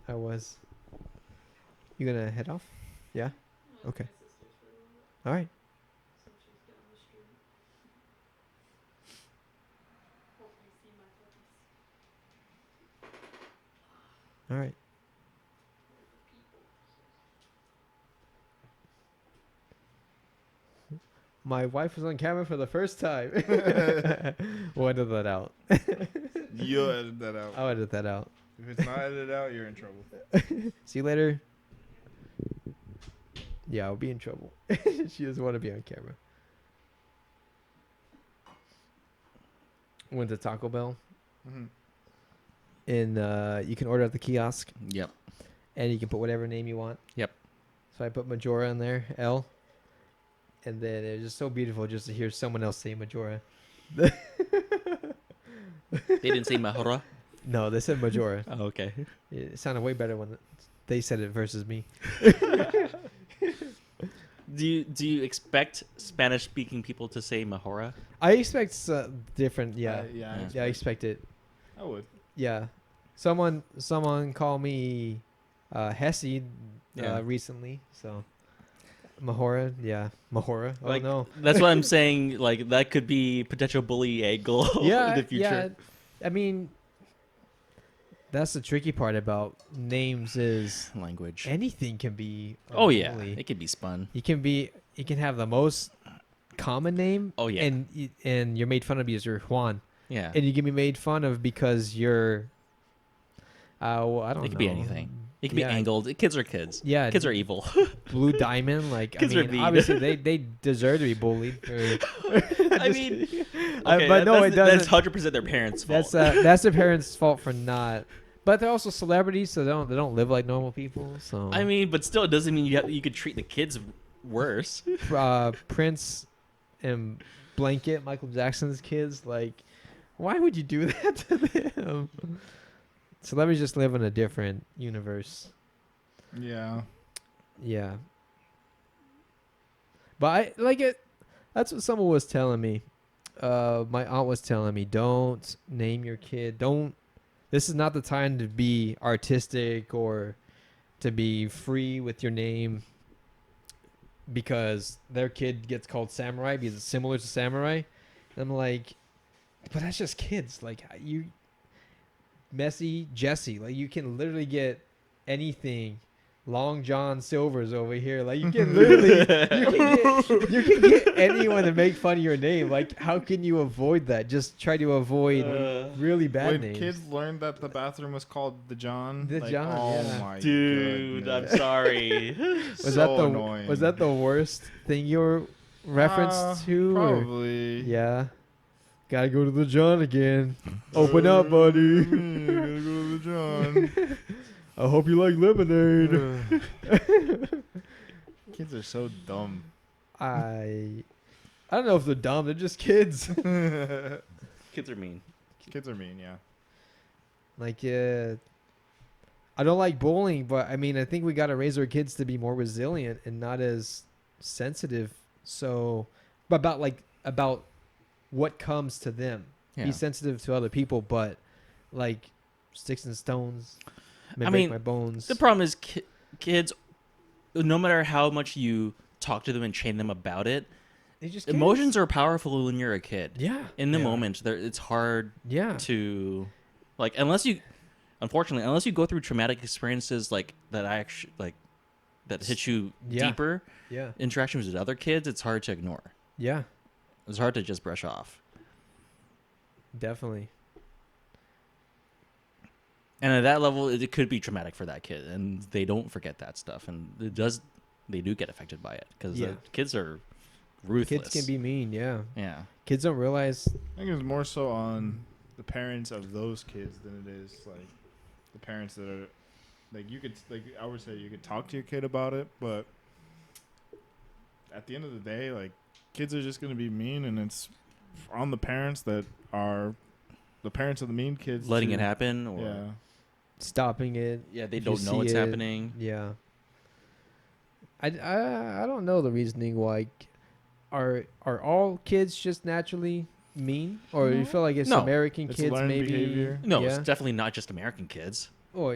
I was. You gonna head off? Yeah. Okay. All right. All right. My wife was on camera for the first time. We'll edit that out. You'll edit that out. I'll edit that out. If it's not edited out, you're in trouble. See you later. Yeah, I'll be in trouble. She doesn't want to be on camera. Went to Taco Bell, Mm-hmm. and you can order at the kiosk, Yep. and you can put whatever name you want. Yep. So I put Majora in there, L, and then it was just so beautiful just to hear someone else say Majora. They didn't say Mahora. No, they said Majora. Oh, okay. It sounded way better when they said it versus me. Do you expect Spanish speaking people to say Mahora? I expect different. Yeah, Yeah. yeah, I expect it. I would. Yeah, someone called me Hesse Yeah. recently. So Mahora, yeah, Mahora. Oh Like, no. That's what I'm saying. Like that could be potential bully angle Yeah, in the future. yeah. I mean, that's the tricky part about names is Language. anything can be. a Oh yeah, bully. it could be spun. You can have the most common name. Oh, yeah. and you're made fun of because you're Juan, Yeah. and you can be made fun of because you're. Well, I don't know. It could be anything. It could Yeah. be angled. Kids are kids. Yeah, Kids are evil. Blue Diamond. Like Kids I are mean, mean. obviously they deserve to be bullied. I mean, But no, it That's doesn't. 100% their parents' fault. That's their parents' fault for not. But they're also celebrities, so they don't live like normal people. So I mean, but still, it doesn't mean you could treat the kids worse. Prince and Blanket, Michael Jackson's kids, like, why would you do that to them? Celebrities just live in a different universe. Yeah. Yeah. But I like it. That's what someone was telling me. My aunt was telling me, don't name your kid. Don't. This is not the time to be artistic or to be free with your name because their kid gets called Samurai because it's similar to Samurai. And I'm like, but that's just kids. Like you, Messi, Jesse. Like you can literally get anything. Long John Silver's over here. Like you can literally, you can get anyone to make fun of your name. Like how can you avoid that? Just try to avoid really bad When names. kids learned that the bathroom was called the John. The John, Oh yeah. my Dude, I'm goodness. sorry. Was So that the annoying. was that the worst thing you were referenced to? or- Probably. Yeah. Gotta go to the John again. Open up, buddy. Gotta go to the John. I hope you like lemonade. Kids are so dumb. I don't know if they're dumb. They're just kids. Kids are mean. Kids are mean, yeah. Like, I don't like bullying, but I mean, I think we got to raise our kids to be more resilient and not as sensitive. So, but about what comes to them. Yeah. Be sensitive to other people, but like sticks and stones may I break mean, my bones. The problem is kids, no matter how much you talk to them and train them about it, They're just emotions kids. are powerful when you're a kid. Yeah. In the Yeah. moment, it's hard Yeah. to, like, unless you go through traumatic experiences like that, that hit you Yeah. deeper, Yeah. interactions with other kids, it's hard to ignore. Yeah. It's hard to just brush off. Definitely. And at that level, it could be traumatic for that kid, and they don't forget that stuff, and they do get affected by it because Yeah. kids are ruthless. Kids can be mean. Yeah. yeah. Kids don't realize. I think it's more so on the parents of those kids than it is like the parents that are like you could like I would say you could talk to your kid about it, but at the end of the day, like kids are just gonna be mean, and it's on the parents that are the parents of the mean kids Letting to- it happen, or Yeah, Stopping it. yeah, they If you don't know see what's it. happening. Yeah. I don't know the reasoning why. Are all kids just naturally mean, or you No. feel like it's No. American It's kids learned maybe? behavior. No, Yeah. it's definitely not just American kids. Or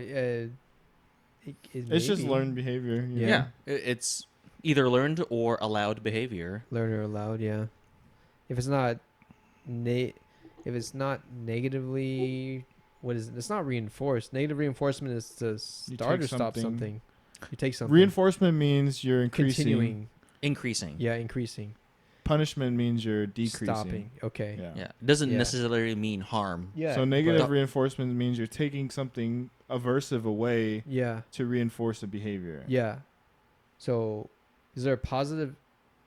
It's just learned behavior. you Yeah. know? It's either learned or allowed behavior. Learn or allowed, yeah. If it's not if it's not negatively, what is it? It's not reinforced. Negative reinforcement is to start take or stop something- something. You take something. Reinforcement means you're increasing. Continuing. Increasing. Yeah, increasing. Punishment means you're decreasing. Stopping. Okay. Yeah. Yeah. It doesn't Yeah. necessarily mean harm. Yeah. So negative but- reinforcement means you're taking something aversive away Yeah. to reinforce a behavior. Yeah. So, is there a positive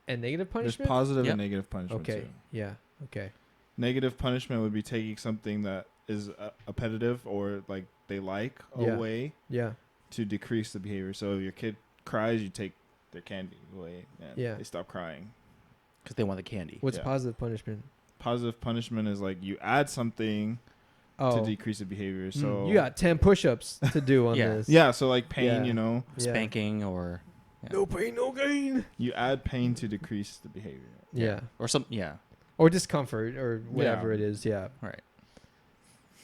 and negative There's punishment? positive Yep. and negative punishment Okay. too. Yeah. Okay. Negative punishment would be taking something that is appetitive or like they like Yeah. away Yeah. to decrease the behavior. So if your kid cries, you take their candy away and Yeah. they stop crying. Because they want the candy. What's Yeah. positive punishment? Positive punishment is like you add something Oh, to decrease the behavior. So you got 10 push-ups to do on Yeah. this. yeah, so like pain, Yeah. you know, Yeah. Spanking or No pain, no gain. you add pain to decrease the behavior. Yeah. or some yeah. Or discomfort or whatever Yeah. it is. Yeah. Right.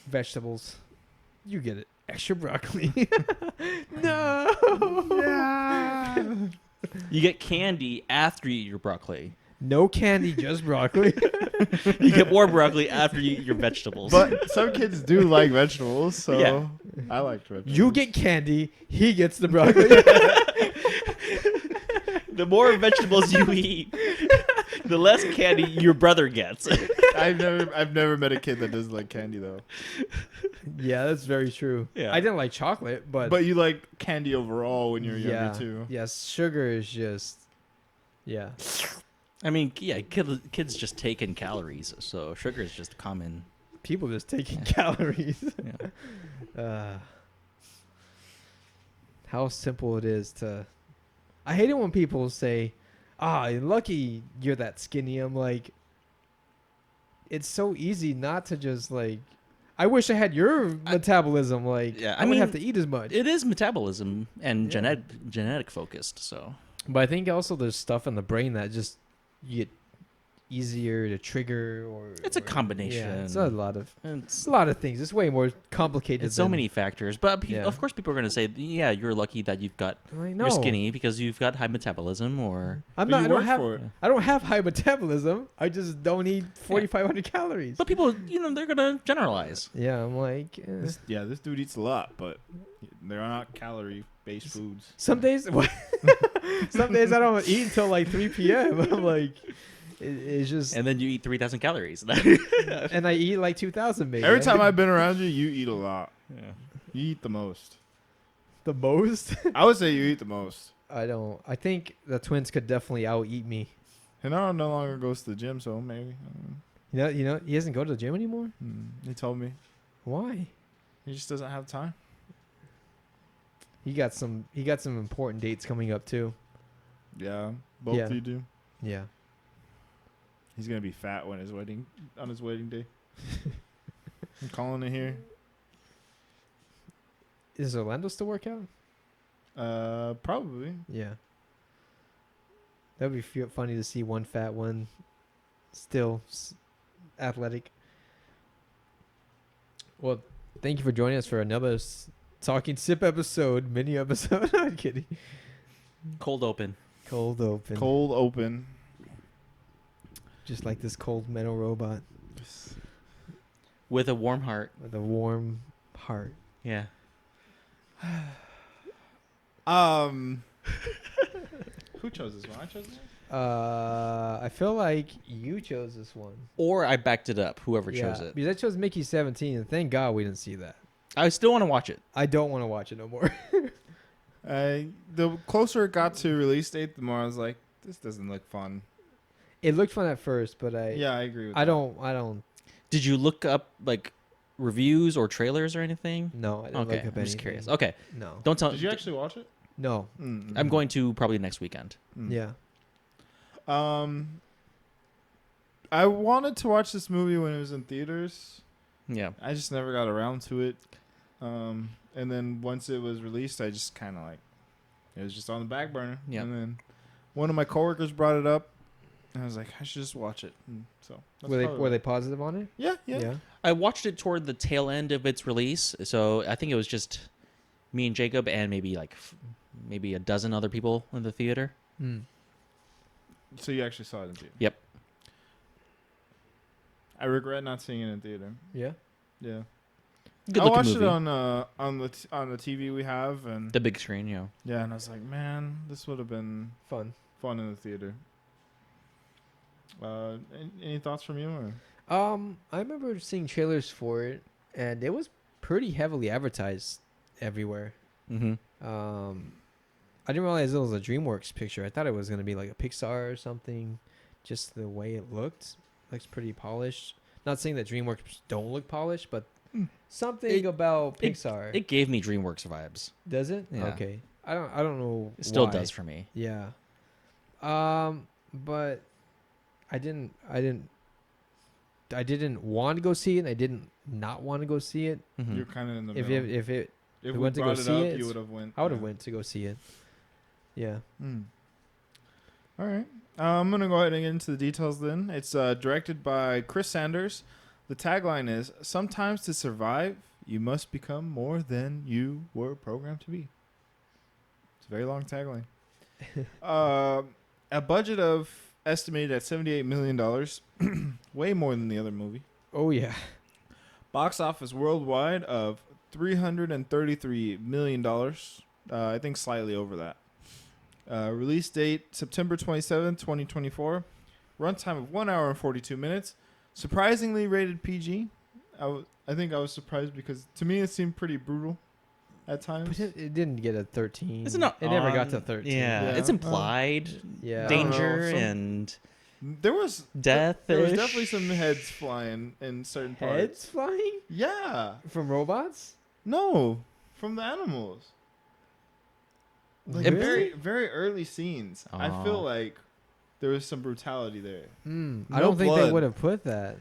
Vegetables. You get it. Extra broccoli. No. You get candy after you eat your broccoli. No candy, just broccoli. You get more broccoli after you eat your vegetables. But some kids do like vegetables, so Yeah. I like vegetables. You get candy, he gets the broccoli. the more vegetables you eat, the less candy your brother gets. I've never met a kid that doesn't like candy though. Yeah, that's very true. Yeah. I didn't like chocolate, but But you like candy overall when you're yeah, younger too. yes, sugar is just yeah. I mean, yeah, kids just take in calories, so sugar is just common. People just taking Yeah. calories. Yeah. How simple it is to. I hate it when people say, you're lucky you're that skinny." I'm like, it's so easy not to just like. I wish I had your metabolism. Like, Yeah, I I wouldn't have mean, to eat as much. It is metabolism and Yeah. genetic focused, so But I think also there's stuff in the brain that just you get easier to trigger, or It's a or- combination. Yeah, it's a lot of it's things. It's way more complicated. it's so than- many factors. But Yeah. of course, people are going to say, "Yeah, you're lucky that you've got I know. you're skinny because you've got high metabolism." Or I'm But not. you I don't work have. for it. I don't have high metabolism. I just don't eat 4,500 calories. but people, they're going to generalize. Yeah, I'm like, This dude eats a lot, but they're not calorie-based foods. some days, some days I don't eat until like 3 p.m. I'm like, it's just, And then you eat 3,000 calories. and I eat like 2,000 maybe. Every time I've been around you, you eat a lot. Yeah. You eat the most. the most, I would say you eat the most. I don't. I think the twins could definitely out eat me. Henaro no longer goes to the gym, so maybe. You know, he doesn't go to the gym anymore. He told me Why? he just doesn't have time. He got some important dates coming up too. Yeah, both Yeah. of you do. Yeah. He's gonna be fat on his wedding day. I'm calling it here. Is Orlando still work out? Probably. Yeah. That'd be funny to see one fat one still athletic. Well, thank you for joining us for another Talking Sip episode, mini episode. I'm kidding. Cold open. Cold open. Cold open. Just like this cold metal robot With a warm heart. with a warm heart. Yeah. Who chose this one? I chose this one. I feel like you chose this one. Or I backed it up, whoever chose it. Because I chose Mickey 17, and thank God we didn't see that. I still want to watch it. I don't want to watch it no more. The closer it got to release date, the more I was like, this doesn't look fun. It looked fun at first, but I agree with I that. don't Did you look up like reviews or trailers or anything? no, I didn't Okay, look up I'm just anything. curious. Okay, No. don't tell. Did you actually watch it? No. I'm going to probably next weekend. Yeah. I wanted to watch this movie when it was in theaters. Yeah. I just never got around to it. And then once it was released, I just kind of like, it was just on the back burner. Yeah. And then one of my coworkers brought it up, and I was like, I should just watch it. And so that's Were probably they positive on it? Yeah. I watched it toward the tail end of its release, so I think it was just Me and Jacob and maybe maybe a dozen other people in the theater. Mm. So you actually saw it in theater? Yep. I regret not seeing it in theater. Yeah. Yeah. Good I looking watched movie. it on the TV we have, and The big screen, yeah, and I was like, man, this would have been Fun. fun in the theater. Any thoughts from you? Or? I remember seeing trailers for it, and it was pretty heavily advertised everywhere. Mm-hmm. I didn't realize it was a DreamWorks picture. I thought it was gonna be like a Pixar or something. Just the way it looks pretty polished. Not saying that DreamWorks don't look polished, but something about Pixar. It gave me DreamWorks vibes. Does it? Yeah. Okay. I don't know. It still why. does for me. Yeah. But I didn't want to go see it. I didn't not want to go see it. Mhm. You're kind of in the If middle. if if we we went to go brought it see up, it, you would have went. I would have went to go see it. Yeah. All right. I'm gonna go ahead and get into the details then. It's directed by Chris Sanders. The tagline is, "Sometimes to survive, you must become more than you were programmed to be." It's a very long tagline. A budget of estimated at $78 million, way more than the other movie. Oh yeah. Box office worldwide of $333 million. I think slightly over that. Release date September 27, 2024. Runtime of 1 hour and 42 minutes. Surprisingly rated PG. I think I was surprised because to me it seemed pretty brutal at times. But it didn't get a 13. It's not It never got to on- 13. Yeah, Yeah. it's implied Yeah. I don't know, danger some- and There was death. There was definitely some heads flying in certain parts. Heads flying Yeah. from robots? No, from the animals. Like It- very very early scenes. I Aw. feel like there was some brutality there. I No don't think they blood. would have put that.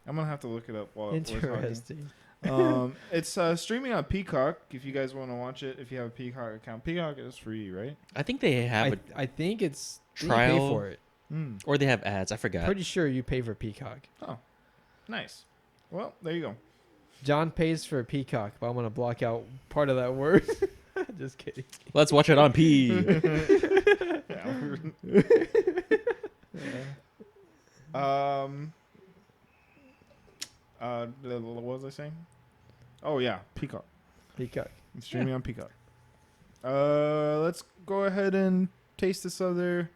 I'm gonna have to look it up while we're talking. Interesting. It's streaming on Peacock. If you guys want to watch it, if you have a Peacock account, Peacock is free, right? I think they have I think it's you trial- pay for it. or they have ads. I forgot. Pretty sure you pay for Peacock. Nice. Well, there you go. John pays for Peacock, but I'm gonna block out part of that word. Just kidding. Let's watch it on P. What was I saying? Oh yeah, Peacock. Peacock. It's streaming on Peacock. Let's go ahead and taste this other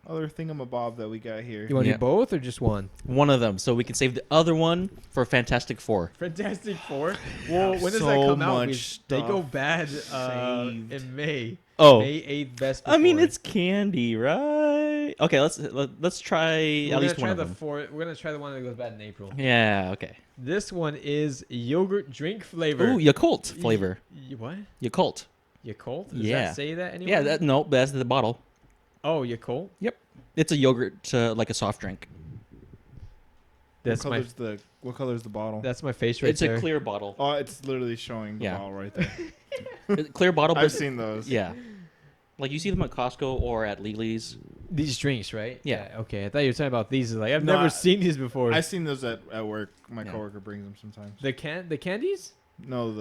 thingamabob that we got here. You want to Yeah. do both or just one? One of them, so we can save the other one for Fantastic Four. Fantastic Four. Well, when does that So come out? much They go stuff bad saved. in May. Oh, May 8th best. I mean before. it's candy, right? Okay, let's try We're at least gonna try one of the them. We're gonna try the one that goes bad in April. Yeah. Okay. This one is yogurt drink flavor. Ooh, Yakult flavor. What? Yakult. Yakult? Does Yeah. that say that anywhere? Yeah. That's the bottle. Oh, Yakult. It's a yogurt, like a soft drink. That's my what color's the bottle? that's my face right It's there. a clear bottle. Oh, it's literally showing the Yeah. bottle right there. Clear bottle. I've But seen those. yeah. Like you see them at Costco or at Lily's. These drinks, right? Yeah. Okay, I thought you were talking about these. Like I've No, never I- seen these before. I've seen those at work. My Yeah. coworker brings them sometimes. the candies. No,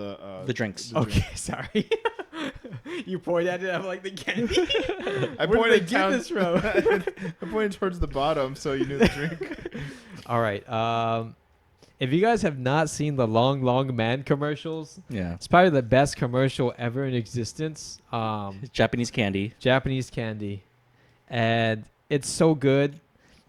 The drinks. the Okay, sorry. You pointed at it. I'm like the candy. I Where did pointed they get down- this from? I pointed towards the bottom, so you knew the drink. All right. If you guys have not seen the Long Man commercials, Yeah. it's probably the best commercial ever in existence. Japanese candy. Japanese candy, and it's so good.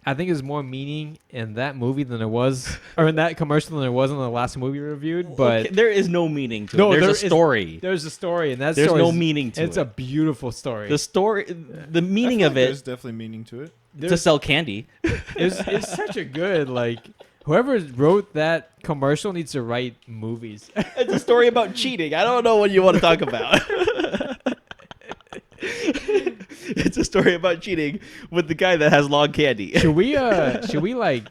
I think there's more meaning in that movie than there was, or in that commercial than there was in the last movie we reviewed. But Okay, there is no meaning to No, it. there There's a is- story. there's a story, and that There's story no is- meaning to It's it. a beautiful story. The story, the I meaning feel of like it There's definitely meaning to it. to sell candy. it's such a good like. Whoever wrote that commercial needs to write movies. It's a story about cheating. I don't know what you want to talk about. It's a story about cheating with the guy that has long candy. should we like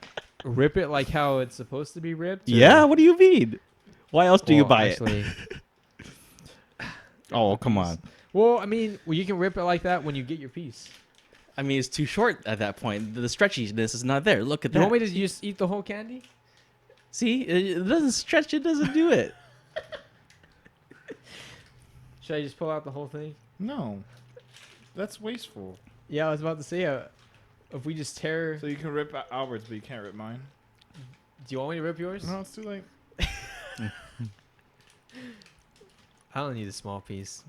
rip it like how it's supposed to be ripped? or- Yeah, what do you mean? Why else do you Well, buy actually, it? Oh, come on. Well, I mean, you can rip it like that when you get your piece. I mean, it's too short at that point. The stretchiness is not there. Look at You that. want me to just eat the whole candy? See, it doesn't stretch. It doesn't do it. Should I just pull out the whole thing? No, that's wasteful. Yeah, I was about to say, if we just tear. So you can rip Albert's, but you can't rip mine. Do you want me to rip yours? No, it's too late. I don't need a small piece.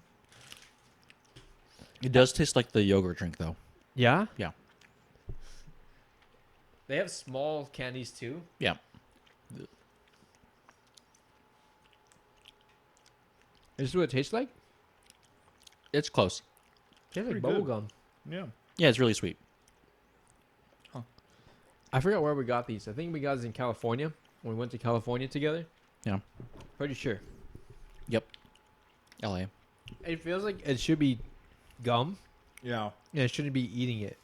It does taste like the yogurt drink, though. Yeah? Yeah. They have small candies too? Yeah. Is this what it tastes like? It's close. It tastes like Pretty bubble good. gum. Yeah. Yeah, it's really sweet. I forgot where we got these. I think we got these in California when we went to California together. Yeah. Pretty sure. LA. It feels like it should be gum. Yeah. Yeah, it shouldn't be eating it.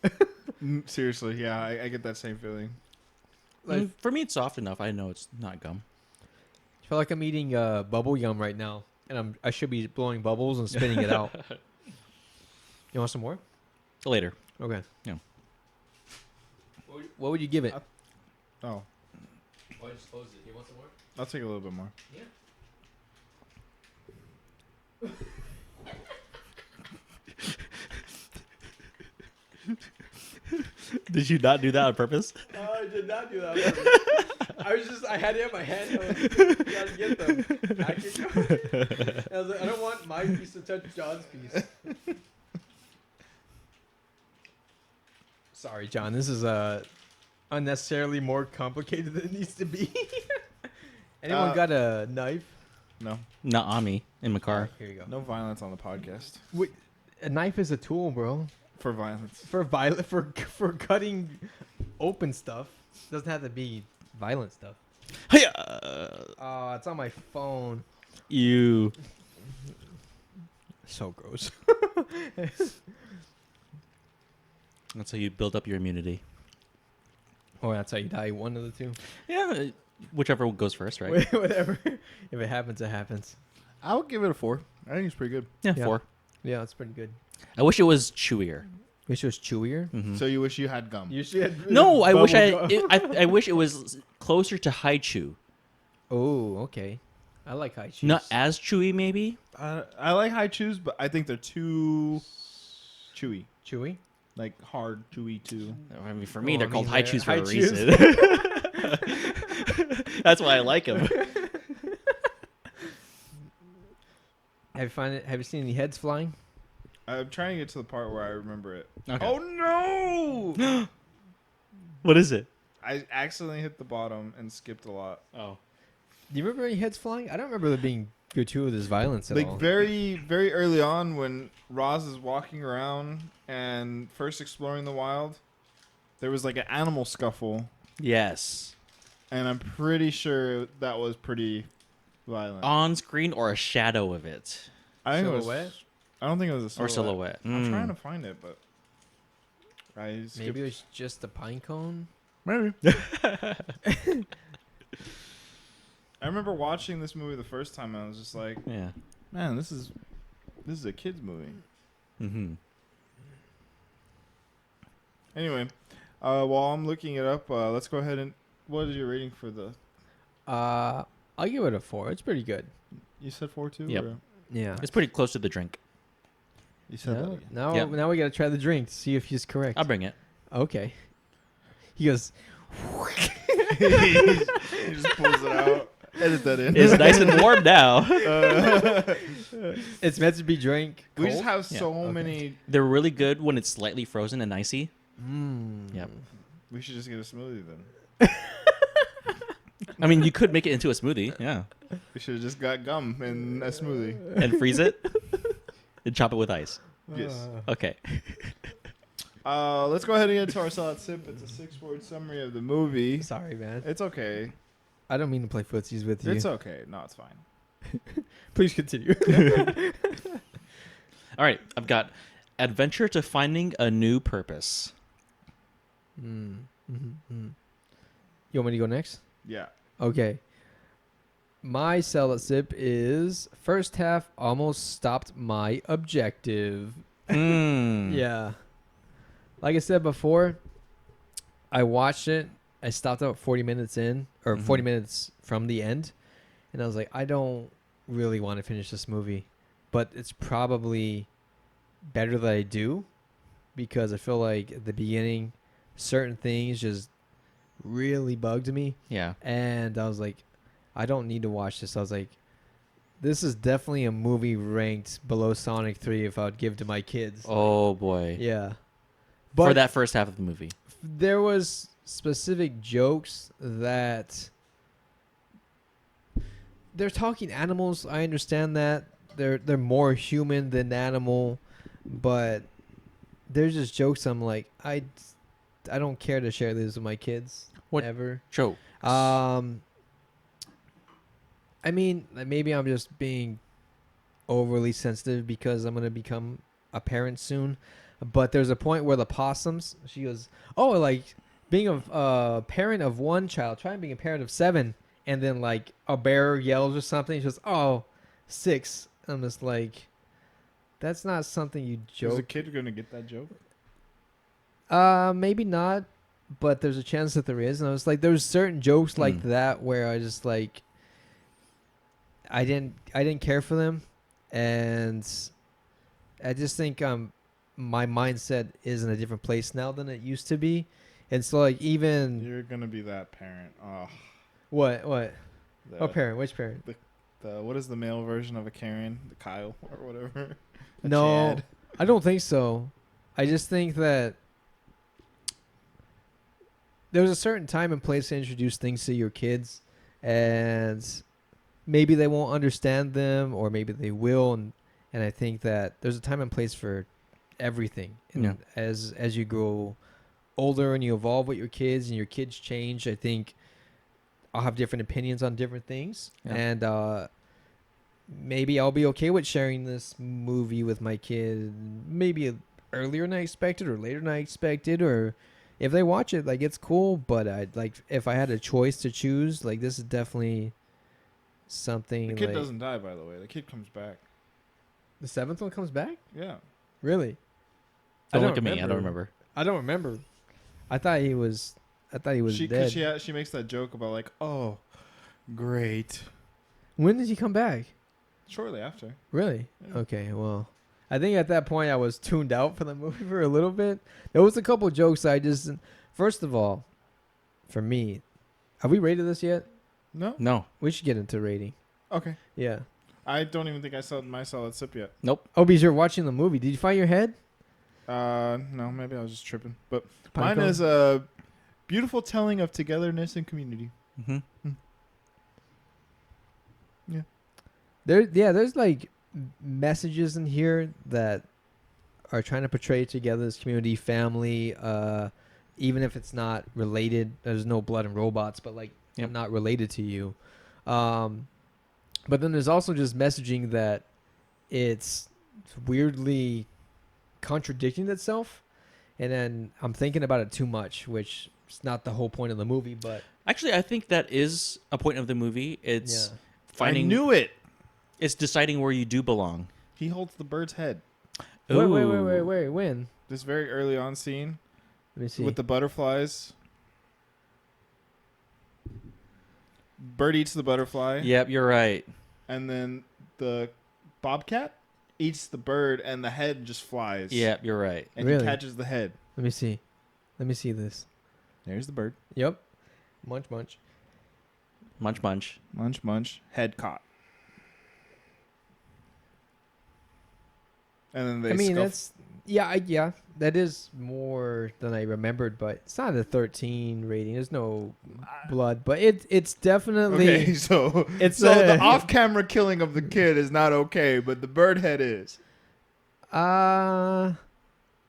Seriously, yeah, I get that same feeling. Like, For me, it's soft enough. I know it's not gum. I feel like I'm eating bubble gum right now, and I should be blowing bubbles and spitting it out. You want some more? Later. Okay. Yeah. What would you give it? Oh, Why just close it? You want some more? I'll take a little bit more. Yeah. Did you not do that on purpose? I did not do that. I had it in my hand. I was trying to get them. I was like, I don't want my piece to touch John's piece. Sorry, John. This is unnecessarily more complicated than it needs to be. Anyone got a knife? No, Not on me in my car. Here you go. no violence on the podcast. Wait, a knife is a tool, bro. For violence. For cutting open stuff. Doesn't have to be violent stuff. Hiya! Oh, it's on my phone. You. So gross. That's how you build up your immunity. Oh, that's how you die. One of the two. Yeah, whichever goes first, right? Whatever. If it happens, it happens. I would give it a 4. I think it's pretty good. Yeah, Yeah. 4. Yeah, that's pretty good. I wish it was chewier. Wish it was chewier. Mhm. So you wish you had gum? You should. No, I wish I wish it was closer to high chew. Oh, okay. I like high cheese. Not as chewy, maybe. I like high chews, but I think they're too chewy. chewy. Like hard, chewy too. I mean, for me, Oh, they're I called mean, high they're chews for high a chews. reason. That's why I like them. Have you seen any heads flying? I'm trying to get to the part where I remember it. Okay. Oh no! What is it? I accidentally hit the bottom and skipped a lot. Oh. Do you remember any heads flying? I don't remember there being gratuitous violence at Like all. very, very early on when Roz is walking around and first exploring the wild, there was like an animal scuffle, Yes. and I'm pretty sure that was pretty violent. On screen or a shadow of it, I think it Silhouette? was. I don't think it was a silhouette. or silhouette. I'm trying to find it, but I skipped. Maybe it was just a pine cone. Maybe. I remember watching this movie the first time, and I was just like, Yeah. "Man, this is a kids movie." Mm-hmm. Anyway, while I'm looking it up, let's go ahead and what is your rating for the? I'll give it a 4. It's pretty good. You said 4 too. Yep. Or Yeah. It's pretty close to the drink. you said that Now, again. now, Yep. now we gotta try the drink to see if he's correct. I'll bring it. Okay. He goes. He just pulls it out. Edit that in. It's nice and warm now. It's meant to be drank. We just cold? have Yeah. so Okay. many. They're really good when it's slightly frozen and icy. Yep. We should just get a smoothie then. I mean, you could make it into a smoothie, yeah, We should have just got gum in a smoothie. and freeze it and chop it with ice. Yes. Okay. Let's go ahead and get into our solid sip. It's a 6-word summary of the movie. Sorry, man. It's okay. I don't mean to play footsies with you. It's okay. No, it's fine. Please continue. All right. I've got adventure to finding a new purpose. You want me to go next? Yeah. Okay. My salad sip is first half almost stopped my objective. Yeah. Like I said before, I watched it. I stopped about 40 minutes in, or 40 minutes from the end. And I was like, I don't really want to finish this movie. but it's probably better that I do, because I feel like at the beginning, certain things just really bugged me, Yeah. and I was like, I don't need to watch this. I was like, this is definitely a movie ranked below Sonic 3 if I would give to my kids. Oh boy. Yeah. For that first half of the movie. There was specific jokes that they're talking animals. I understand that they're more human than animal, but there's just jokes. I'm like, I don't care to share this with my kids. What ever? Joke. I mean, maybe I'm just being overly sensitive because I'm gonna become a parent soon. But there's a point where the possums, she goes, oh, like being a parent of one child, try being a parent of 7, and then like a bear yells or something. She goes, oh, 6. I'm just like, that's not something you Is the joke. kid gonna get that joke? Maybe not, but there's a chance that there is. And I was like, there's certain jokes like that where I just like, I didn't care for them, and I just think my mindset is in a different place now than it used to be, and so like even You're gonna be that parent. Oh, what the, parent, which parent? the what is the male version of a Karen? The Kyle or whatever. A No, Chad. I don't think so. I just think that there's a certain time and place to introduce things to your kids, and maybe they won't understand them, or maybe they will, and I think that there's a time and place for everything. And Yeah. as you grow older and you evolve with your kids and your kids change, I think I'll have different opinions on different things, Yeah. and maybe I'll be okay with sharing this movie with my kid, maybe earlier than I expected or later than I expected, or if they watch it, like, it's cool. But I'd like, if I had a choice to choose, like, this is definitely something. The kid like, doesn't die, by the way. The kid comes back. the 7th one comes back? Yeah. Really? Don't look at me. I don't remember. I don't remember. I thought he was She, dead. 'cause she makes that joke about like, oh, great. When did he come back? Shortly after. Really? Yeah. Okay, well, I think at that point I was tuned out for the movie for a little bit. There was a couple jokes I just... First of all, for me, have we rated this yet? No. No. We should get into rating. Okay. Yeah. I don't even think I saw my solid sip yet. Nope. Oh, because you're watching the movie. Did you find your head? No, maybe I was just tripping. But Pinecone? mine is a beautiful telling of togetherness and community. Mm-hmm. There's like messages in here that are trying to portray together this community, family, even if it's not related. There's no blood and robots, but like Yep. not related to you. But then there's also just messaging that it's weirdly contradicting itself, and then I'm thinking about it too much, which is not the whole point of the movie. But Actually, I think that is a point of the movie. It's yeah, finding. I knew it. It's deciding where you do belong. He holds the bird's head. wait, Ooh. when? This very early on scene Let me see. with the butterflies. Bird eats the butterfly. Yep, you're right. And then the bobcat eats the bird and the head just flies. Yep, you're right. And Really? he catches the head. Let me see this. There's the bird. Yep. Munch. Munch, munch. Munch, munch. Head caught. And then they I mean, scuff- that's yeah. That is more than I remembered, but it's not a 13 rating. There's no blood, but it's definitely Okay, so it's the off-camera killing of the kid is not okay, but the bird head is. no,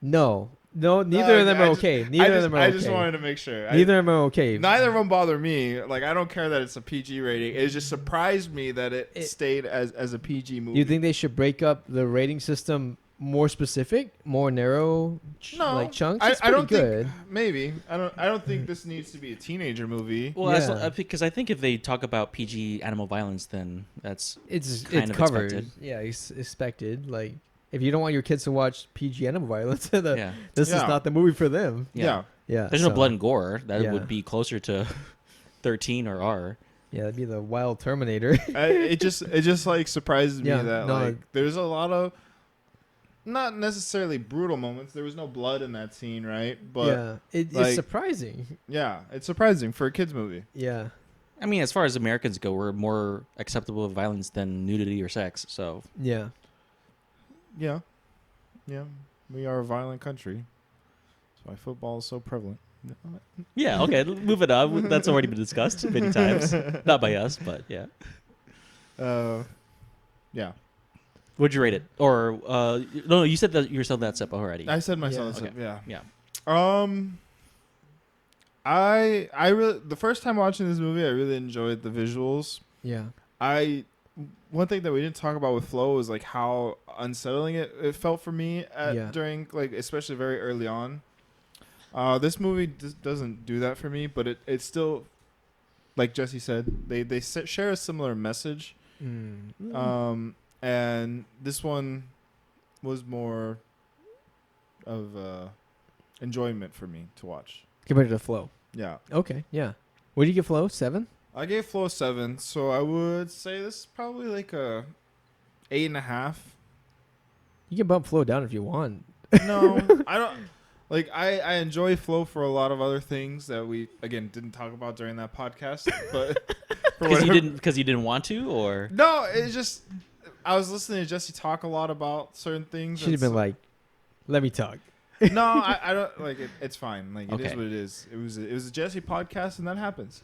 neither of them are okay. Neither of them are okay. I just wanted to make sure. Neither of them are okay. Neither of them bother me. Like, I don't care that it's a PG rating. It just surprised me that it stayed as a PG movie. You think they should break up the rating system more specific, more narrow, like chunks? It's I don't pretty good. think maybe. I don't think this needs to be a teenager movie. Well, Yeah. because I think if they talk about PG animal violence, then that's It's kind of covered. expected. Yeah, it's expected. Like, if you don't want your kids to watch PG animal violence, yeah. this is Yeah. not the movie for them. Yeah. Yeah, There's so, no blood and gore. That Yeah. would be closer to 13 or R. Yeah, that'd be the wild Terminator. it just like surprises me Yeah, that no, like there's a lot of not necessarily brutal moments. There was no blood in that scene, right? But yeah, it's like- surprising. yeah, it's surprising for a kids movie. Yeah, I mean, as far as Americans go, we're more acceptable of violence than nudity or sex. So yeah. Yeah, yeah, we are a violent country. That's why football is so prevalent. yeah, okay, moving on. That's already been discussed many times, not by us, but yeah. Yeah. Would you rate it? Or no, you said that yourself that up already. I said Yeah. myself. Okay. Yeah. Yeah. I really the first time watching this movie, I really enjoyed the visuals. Yeah. One thing that we didn't talk about with Flow was like how unsettling it felt for me Yeah. during like especially very early on. This movie doesn't do that for me, but it's still like Jesse said, they share a similar message. And this one was more of enjoyment for me to watch. Compared to Flow. Yeah. Okay. Yeah. What did you give Flow? 7? I gave Flow 7, so I would say this is probably like a 8.5. You can bump Flow down if you want. No, I don't. Like I enjoy Flow for a lot of other things that we again didn't talk about during that podcast, but for Because you didn't want to, or No, it's just I was listening to Jesse talk a lot about certain things. Should have been like, let me talk. No, I don't like it. It's fine. Like it is Okay. what it is. It was a Jesse podcast, and that happens.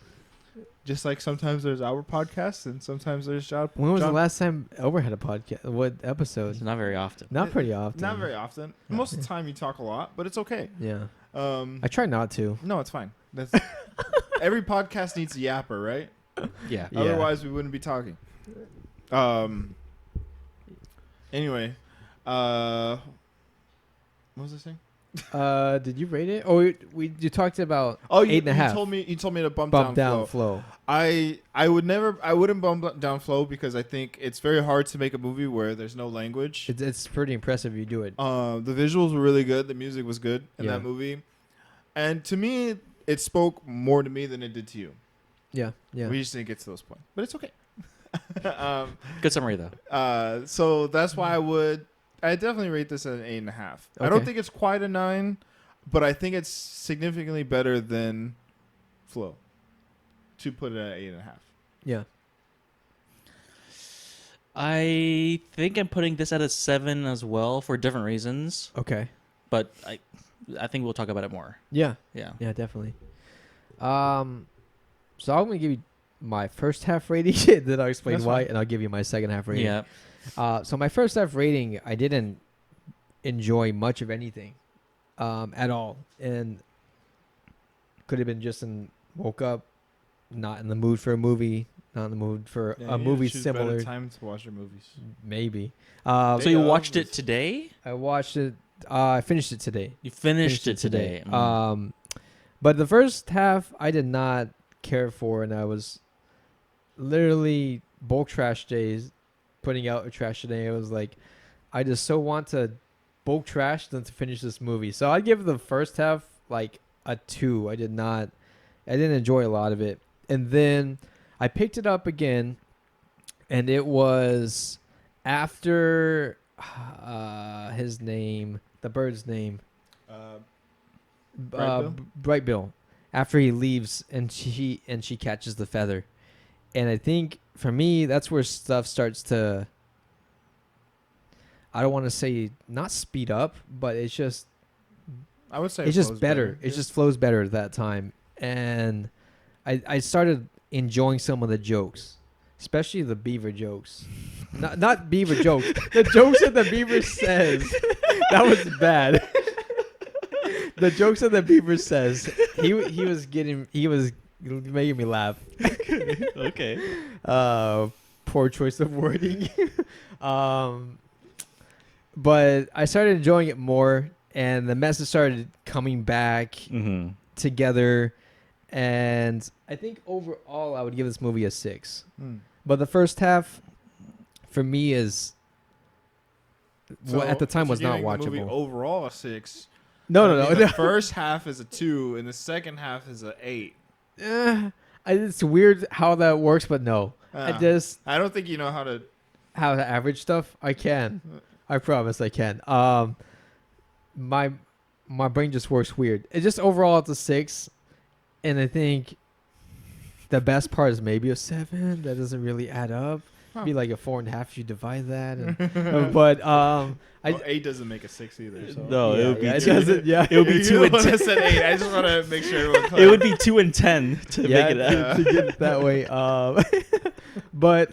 Just like sometimes there's our podcasts, and sometimes there's John. When was the John- last time Elber had a podcast? What episode? not very often. Not pretty often. Not very often. Most of the time you talk a lot, but it's okay. Yeah. Um, I try not to. no, it's fine. That's every podcast needs a yapper, right? Yeah. Yeah. Otherwise, we wouldn't be talking. Anyway, what was I saying? Did you rate it? Oh, you talked about Oh, 8.5. You told me to bump Bump down down Flow. Flow. I wouldn't bump down Flow because I think it's very hard to make a movie where there's no language. It's pretty impressive you do it. The visuals were really good. The music was good in Yeah. that movie, and to me, it spoke more to me than it did to you. Yeah. Yeah. We just didn't get to those points, but it's okay. Good summary though. So that's why I definitely rate this at an 8.5. I don't Okay. think it's quite a 9, but I think it's significantly better than Flow. To put it at 8.5. Yeah. I think I'm putting this at a 7 as well for different reasons, Okay. but I think we'll talk about it more. Yeah. Yeah. Yeah, definitely. So I'm gonna give you my first half rating, then I'll explain That's why, fine. and I'll give you my second half rating. Yeah. So my first half rating, I didn't enjoy much of anything, at all, and could have been just woke up, not in the mood for a movie, not in the mood for a movie similar, Time to watch your movies. maybe. So Day you of watched it is- today? I watched it. I finished it today. You finished it today. But the first half I did not care for, and I was literally bulk trash days, putting out a trash today. I was like, I just so want to bulk trash than to finish this movie. So I'd give the first half like a 2. I didn't enjoy a lot of it. And then I picked it up again, and it was after his name, the bird's name. Bright Bill? Bright Bill. After he leaves and she catches the feather. And I think for me that's where stuff starts to, I don't want to say not speed up, but it's just I would say it's just Flow's better. It just flows better at that time. And I started enjoying some of the jokes, especially the beaver jokes. Not beaver jokes. The jokes that the beaver says. That was bad. The jokes that the beaver says. He was making me laugh. Okay. Poor choice of wording. But I started enjoying it more, and the message started coming back Mm-hmm. together, and I think overall I would give this movie a 6. Hmm. But the first half for me is what at the time was not giving the movie watchable. overall a 6. No, I mean, no. The first half is a 2, and the second half is a 8. It's weird how that works, but no. I just I don't think you know how to. how to average stuff. I can. I promise I can. My brain just works weird. It just overall it's a 6, and I think the best part is maybe a 7. That doesn't really add up. Huh. Be like a 4.5 if you divide that. And, but Well, 8 doesn't make a 6 either. So. No, yeah, it would be yeah, it two. doesn't. Yeah, It would be You 2 don't and wanna 10. set 8. I just want to make sure everyone. It would be 2 and 10 to yeah, make it out. to get it that way. But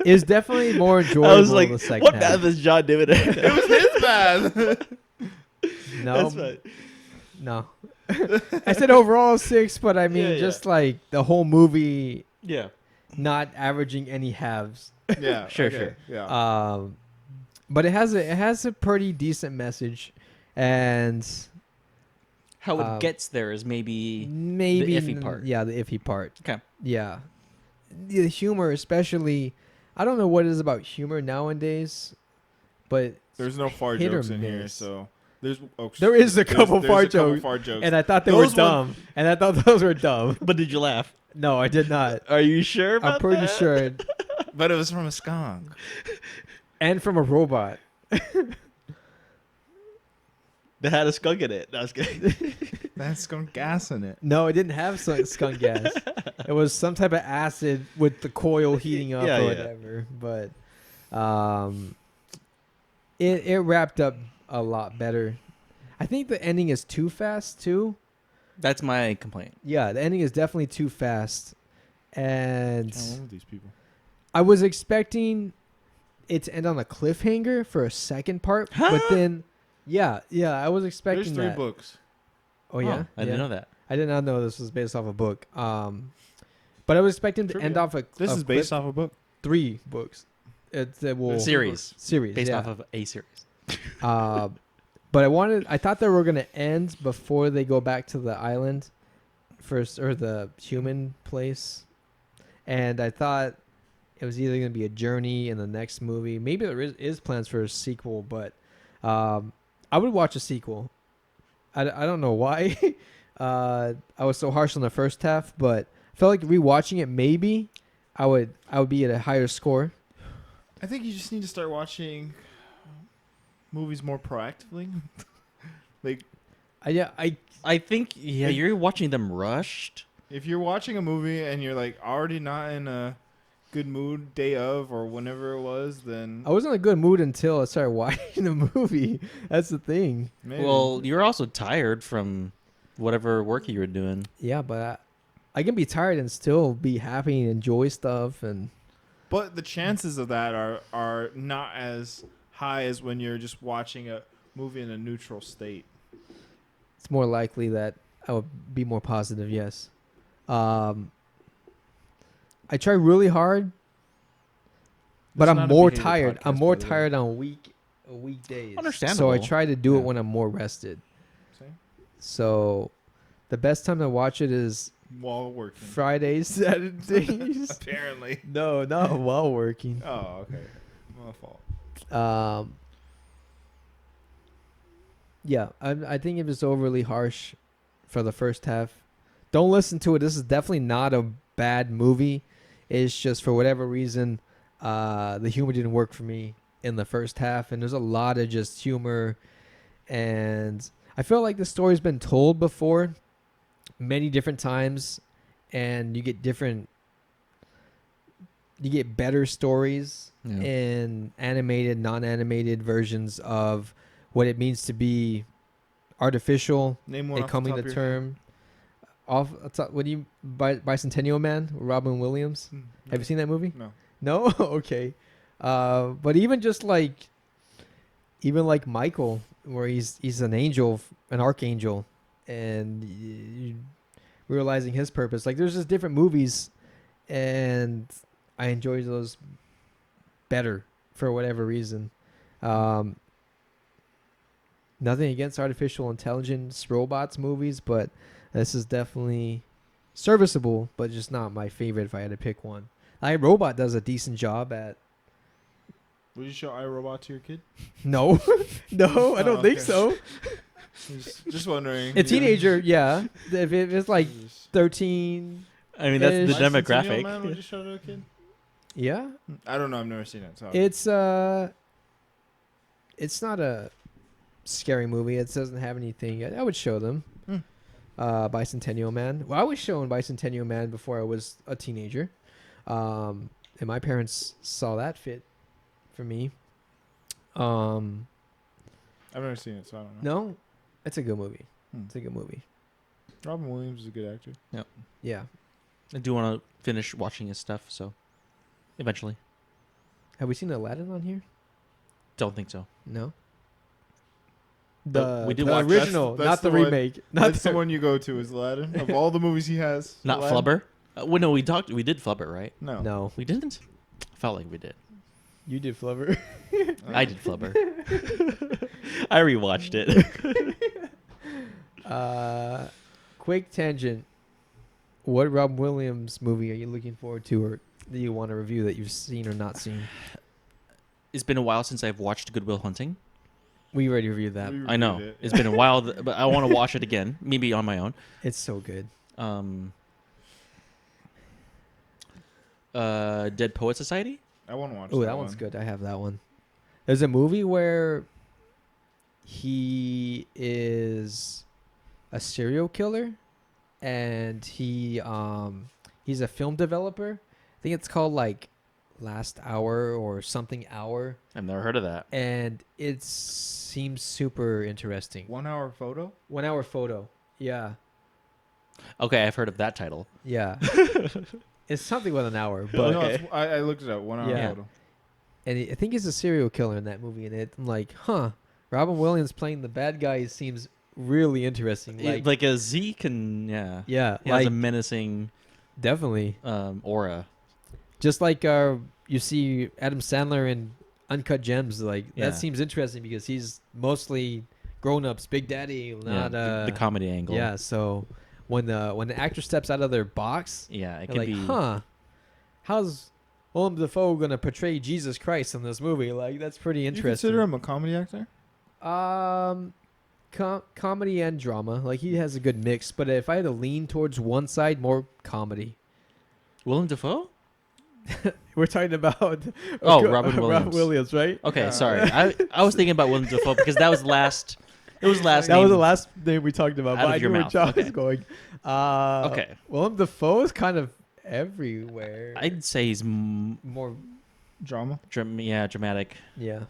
it's definitely more enjoyable. I was like, the second what half. math is John doing? It was his bad. No, That's fine. no. I said overall 6, but I mean Yeah, yeah. just like the whole movie Yeah. not averaging any halves. Yeah. Sure, okay, sure. Yeah. But it has a pretty decent message, and How it Um, gets there is maybe maybe iffy part. Yeah, the iffy part. okay. Yeah, the humor, especially. I don't know what it is about humor nowadays, but There's no fart hit or jokes in here, miss. so there's. Oh, There is a couple there's fart a couple jokes, fart jokes. and I thought they Those were one- dumb, and I thought those were dumb. But did you laugh? No, I did not. Are you sure about I'm pretty that? sure, But it was from a skunk. and from a robot. They had a skunk in it. No, I was kidding. That's skunk gas in it. No, it didn't have skunk gas. It was some type of acid with the coil heating up Yeah, or yeah. whatever. But it wrapped up a lot better. I think the ending is too fast too. That's my complaint. Yeah, the ending is definitely too fast. And I love these people. I was expecting it to end on a cliffhanger for a second part, but then yeah, I was expecting There's 3 that. books. Oh yeah, I didn't know that. I did not know this was based off a book. But I was expecting to end Trivia. off a. This is based off a book. 3 books. It's a Series series based yeah. off of a series. But I thought they were gonna end before they go back to the island, first or the human place, and I thought it was either gonna be a journey in the next movie. Maybe there is plans for a sequel, but I would watch a sequel. I don't know why. I was so harsh on the first half, but I felt like rewatching it, maybe I would be at a higher score. I think you just need to start watching movies more proactively. Like, I think you're watching them rushed. if you're watching a movie and you're like already not in a good mood day of or whenever it was, then I was in a good mood until I started watching the movie. That's the thing. maybe. Well, you're also tired from whatever work you were doing. Yeah, but I can be tired and still be happy and enjoy stuff, and But the chances of that are not as high as when you're just watching a movie in a neutral state. it's more likely that I would be more positive. Yes. I try really hard, but This is I'm not a more behavior tired. I'm podcast, more by the way. tired on weekdays. Understandable. So I try to do it Yeah. when I'm more rested. See? So the best time to watch it is While working. Fridays, Saturdays. Apparently. No, not while working. Oh, okay. My fault. Yeah, I think it was overly harsh for the first half. Don't listen to it. This is definitely not a bad movie. It's just for whatever reason, the humor didn't work for me in the first half, and there's a lot of just humor, and I feel like the story's been told before, many different times, and you get better stories Yeah. in animated, non-animated versions of what it means to be artificial, Name one a off the coming top to of your head. term. What do you Bicentennial Man, Robin Williams? Hmm, Have you seen that movie? No. No, okay. But even like Michael, where he's an angel, an archangel, and realizing his purpose. Like there's just different movies, and I enjoy those better for whatever reason. Nothing against artificial intelligence robots movies, but this is definitely serviceable, but just not my favorite if I had to pick one. iRobot does a decent job at. Would you show iRobot to your kid? No, no, I don't think okay. so. Just wondering. A teenager, yeah. If it's like Jesus. 13, I mean, that's the Ish. Bicentennial Man, demographic. would you show to a kid? yeah. I don't know. I've never seen it. So It's not a scary movie. It doesn't have anything. I would show them. Bicentennial Man. Well, I was showing Bicentennial Man before I was a teenager, and my parents saw that fit for me. I've never seen it, so I don't know. No, it's a good movie. Hmm. It's a good movie. Robin Williams is a good actor. Yeah. I do want to finish watching his stuff, so eventually. Have we seen Aladdin on here? Don't think so. No. But we did the watch- original, that's not the the one- remake. Not That's the one you go to is Aladdin. Of all the movies he has. Not Aladdin? Flubber. Well, no, we did Flubber, right? No. No, We didn't. Felt like we did. you did Flubber. I did Flubber. I rewatched it. Quick tangent. What Rob Williams movie are you looking forward to, or do you want to review that you've seen or not seen? It's been a while since I've watched Good Will Hunting. We already reviewed that. We I know reviewed it, it's yeah. been a while, but I want to watch it again, maybe on my own. It's so good. Dead Poet Society. I want to watch. Oh, that one's good. I have that one. There's a movie where he is a serial killer, and he's a film developer. I think it's called like Last Hour or something Hour, I've never heard of that. and it seems super interesting. 1 hour photo. 1 hour photo. Yeah, Okay, I've heard of that title. yeah. It's something with an hour, but Oh, no, I looked it up. 1 hour Yeah. photo. and I think he's a serial killer in that movie. And I'm like, Robin Williams playing the bad guy seems really interesting. Like a Zeke and yeah, yeah, he has like a menacing definitely. aura. Just like you see Adam Sandler in Uncut Gems, like Yeah. that seems interesting because he's mostly grown-ups, Big Daddy, not the comedy angle. yeah. So when the actor steps out of their box, yeah, it you're could like, be. how's Willem Dafoe gonna portray Jesus Christ in this movie? Like that's pretty You interesting. consider him a comedy actor? Comedy and drama. Like he has a good mix. But if I had to lean towards one side, more comedy. Willem Dafoe. We're talking about Robin Williams. Robin Williams, right? Okay, Yeah. sorry. I was thinking about Willem Dafoe because that was last. It was last. That was the name. last name we talked about. Out But of I your knew where mouth. John Okay. was going. Okay. Willem Dafoe is kind of everywhere. I'd say he's More, Drama. dramatic. yeah.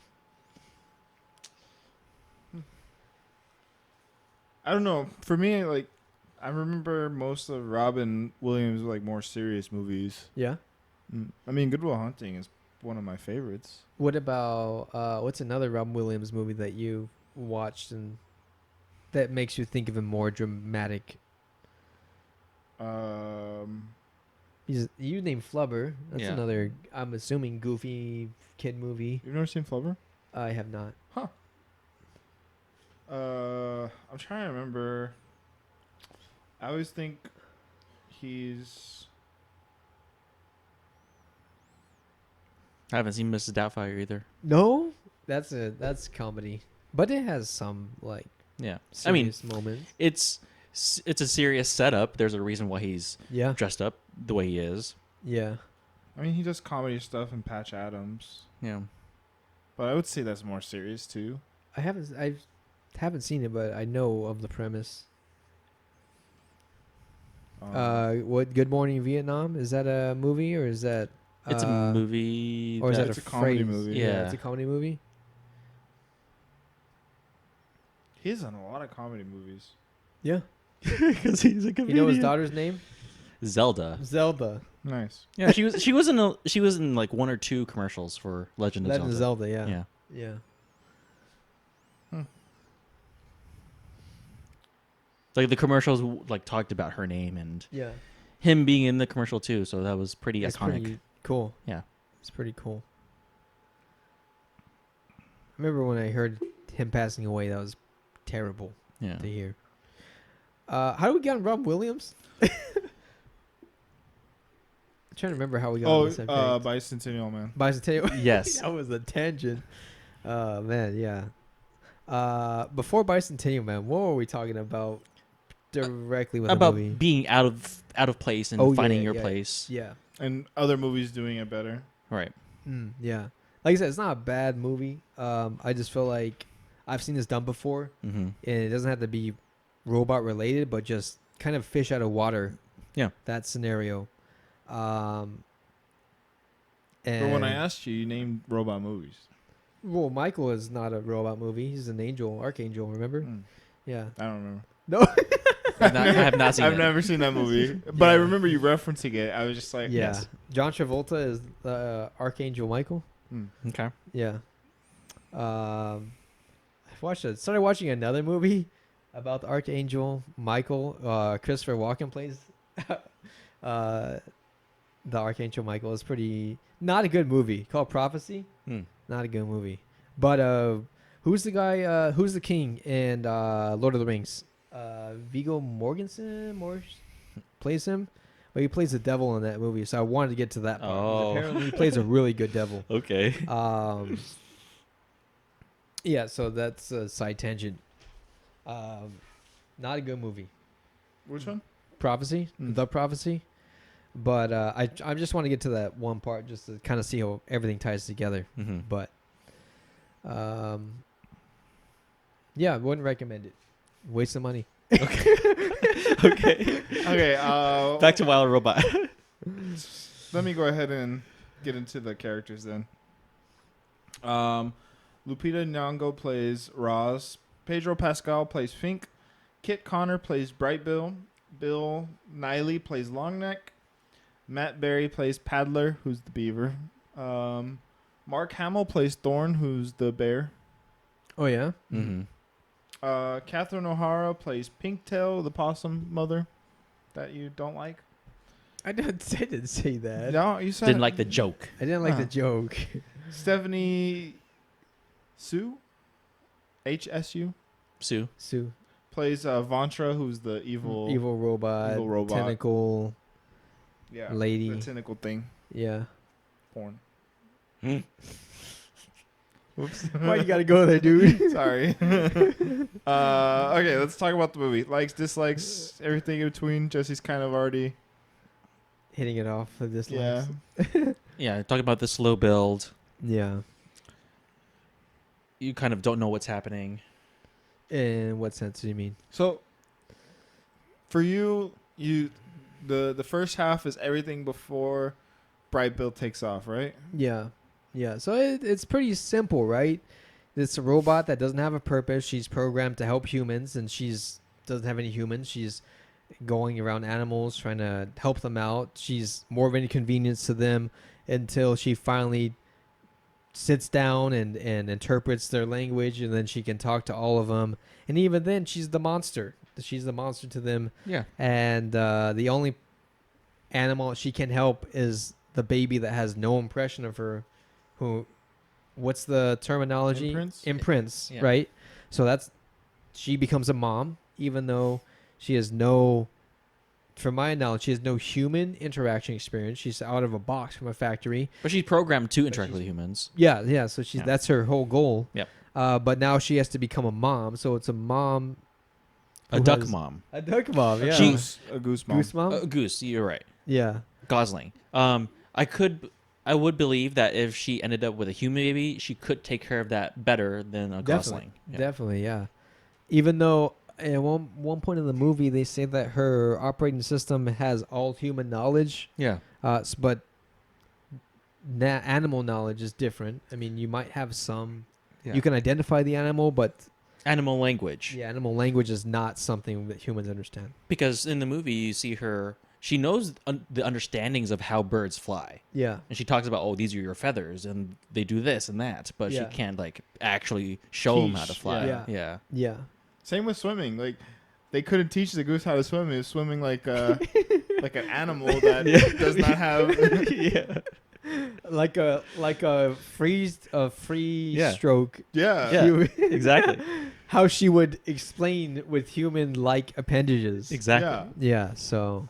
I don't know. For me, like, I remember most of Robin Williams like more serious movies. Yeah. I mean, Good Will Hunting is one of my favorites. What about what's another Robin Williams movie that you watched and that makes you think of him more dramatic? You named Flubber. That's Yeah. another. I'm assuming goofy kid movie. You've never seen Flubber? I have not. I'm trying to remember. I always think he's. I haven't seen Mrs. Doubtfire either. No, that's comedy, but it has some like Yeah, I mean, serious moments. it's a serious setup. There's a reason why he's Yeah, dressed up the way he is. yeah. I mean, he does comedy stuff in Patch Adams, Yeah. but I would say that's more serious too. I haven't seen it, but I know of the premise. What Good Morning Vietnam, is that a movie or is that? It's a movie. Or is that It's a a comedy phrase? movie. Yeah. It's a comedy movie. He's done a lot of comedy movies. Yeah. Because he's a You comedian. know his daughter's name? Zelda. Zelda. Nice. Yeah, she was in like one or two commercials for Legend of Legend of Zelda. Zelda. Yeah. Yeah. Yeah. Like the commercials like talked about her name and Yeah. him being in the commercial too, so that was pretty That's iconic. pretty cool. Yeah. It's pretty cool. I remember when I heard him passing away, that was terrible Yeah. to hear. How do we get on Rob Williams? I'm trying to remember how we got on this subject. Bicentennial Man. Bicentennial. Yes. That was a tangent. Man, yeah. Before Bicentennial Man, what were we talking about directly with About the movie? being out of place and Oh, yeah, finding your yeah. place. Yeah. And other movies doing it better. Right. Yeah. Like I said, it's not a bad movie. I just feel like I've seen this done before, Mm-hmm. and it doesn't have to be robot related, but just kind of fish out of water. Yeah. That scenario. And But when I asked you, you named robot movies. well, Michael is not a robot movie. He's an angel, archangel. Remember? Mm, Yeah. I don't remember. No. I have not seen I've it. never seen that movie, but I Yeah. remember you referencing it. I was just like, Yeah. Yes. John Travolta is Archangel Michael. Hmm. Okay. Yeah. Started watching another movie about the Archangel Michael. Christopher Walken plays the Archangel Michael. It's pretty not a good movie called Prophecy. Hmm. Not a good movie. But who's the guy? Who's the king in Lord of the Rings? Viggo Mortensen plays him. But he plays the devil in that movie, so I wanted to get to that part. 'cause Oh. Apparently, he plays a really good devil. Okay. Yeah, so that's a side tangent. Not a good movie. Which one? Prophecy, Mm. The Prophecy. But I just want to get to that one part just to kind of see how everything ties together. Mm-hmm. But yeah, I wouldn't recommend it. Waste of money. Okay. Okay. Back to Wild Robot. Let me go ahead and get into the characters then. Lupita Nyong'o plays Roz. Pedro Pascal plays Fink. Kit Connor plays Bright Bill. Bill Nighy plays Longneck. Matt Berry plays Paddler, who's the beaver. Mark Hamill plays Thorn, who's the bear. Oh yeah. Mm-hmm. Catherine O'Hara plays Pinktail, the possum mother that you don't like. I didn't say that. No, you said Didn't like the joke. I didn't like the Huh. joke. Stephanie Sue, HSU, Sue. Sue, plays Vantra, who's the evil robot, evil robot. tentacle yeah, lady. the tentacle thing, Yeah. porn. Whoops. Why you gotta go there, dude? Sorry. Okay, let's talk about the movie. Likes, dislikes, everything in between. Jesse's kind of already. Hitting it off of this. Yeah. Yeah, talking about the slow build. Yeah. You kind of don't know what's happening. In what sense do you mean? So, for you, the first half is everything before Bright Bill takes off, right? Yeah. Yeah. So it's pretty simple, right? It's a robot that doesn't have a purpose. She's programmed to help humans, and doesn't have any humans. She's going around animals trying to help them out. She's more of an inconvenience to them until she finally sits down and interprets their language, and then she can talk to all of them. And even then, she's the monster. She's the monster to them. Yeah. And the only animal she can help is the baby that has no impression of her. What's the terminology? Imprints? Imprints, Yeah. right? So she becomes a mom, even though she has from my knowledge, she has no human interaction experience. She's out of a box from a factory. But she's programmed to But interact she's- with humans. Yeah. So Yeah. that's her whole goal. Yep. But now she has to become a mom. So it's a mom. A who duck has- mom. A duck mom, yeah. A goose mom. Goose mom? Goose, you're right. Yeah. Gosling. I would believe that if she ended up with a human baby, she could take care of that better than a Gosling. Yeah. Definitely, yeah. Even though at one point in the movie they say that her operating system has all human knowledge, Yeah. but animal knowledge is different. I mean, you might have some. Yeah. You can identify the animal, but Animal language. yeah, animal language is not something that humans understand. Because in the movie, you see her. She knows the understandings of how birds fly, Yeah. and she talks about, oh, these are your feathers, and they do this and that. But Yeah. she can't like actually show them how to Teach, fly. yeah. Yeah. Yeah. Same with swimming. Like, they couldn't teach the goose how to swim. It was swimming like like an animal that does not have. Yeah. Like a free Yeah. stroke. Yeah. Yeah. You- Exactly. how she would explain with human like appendages. Exactly. Yeah. Yeah, so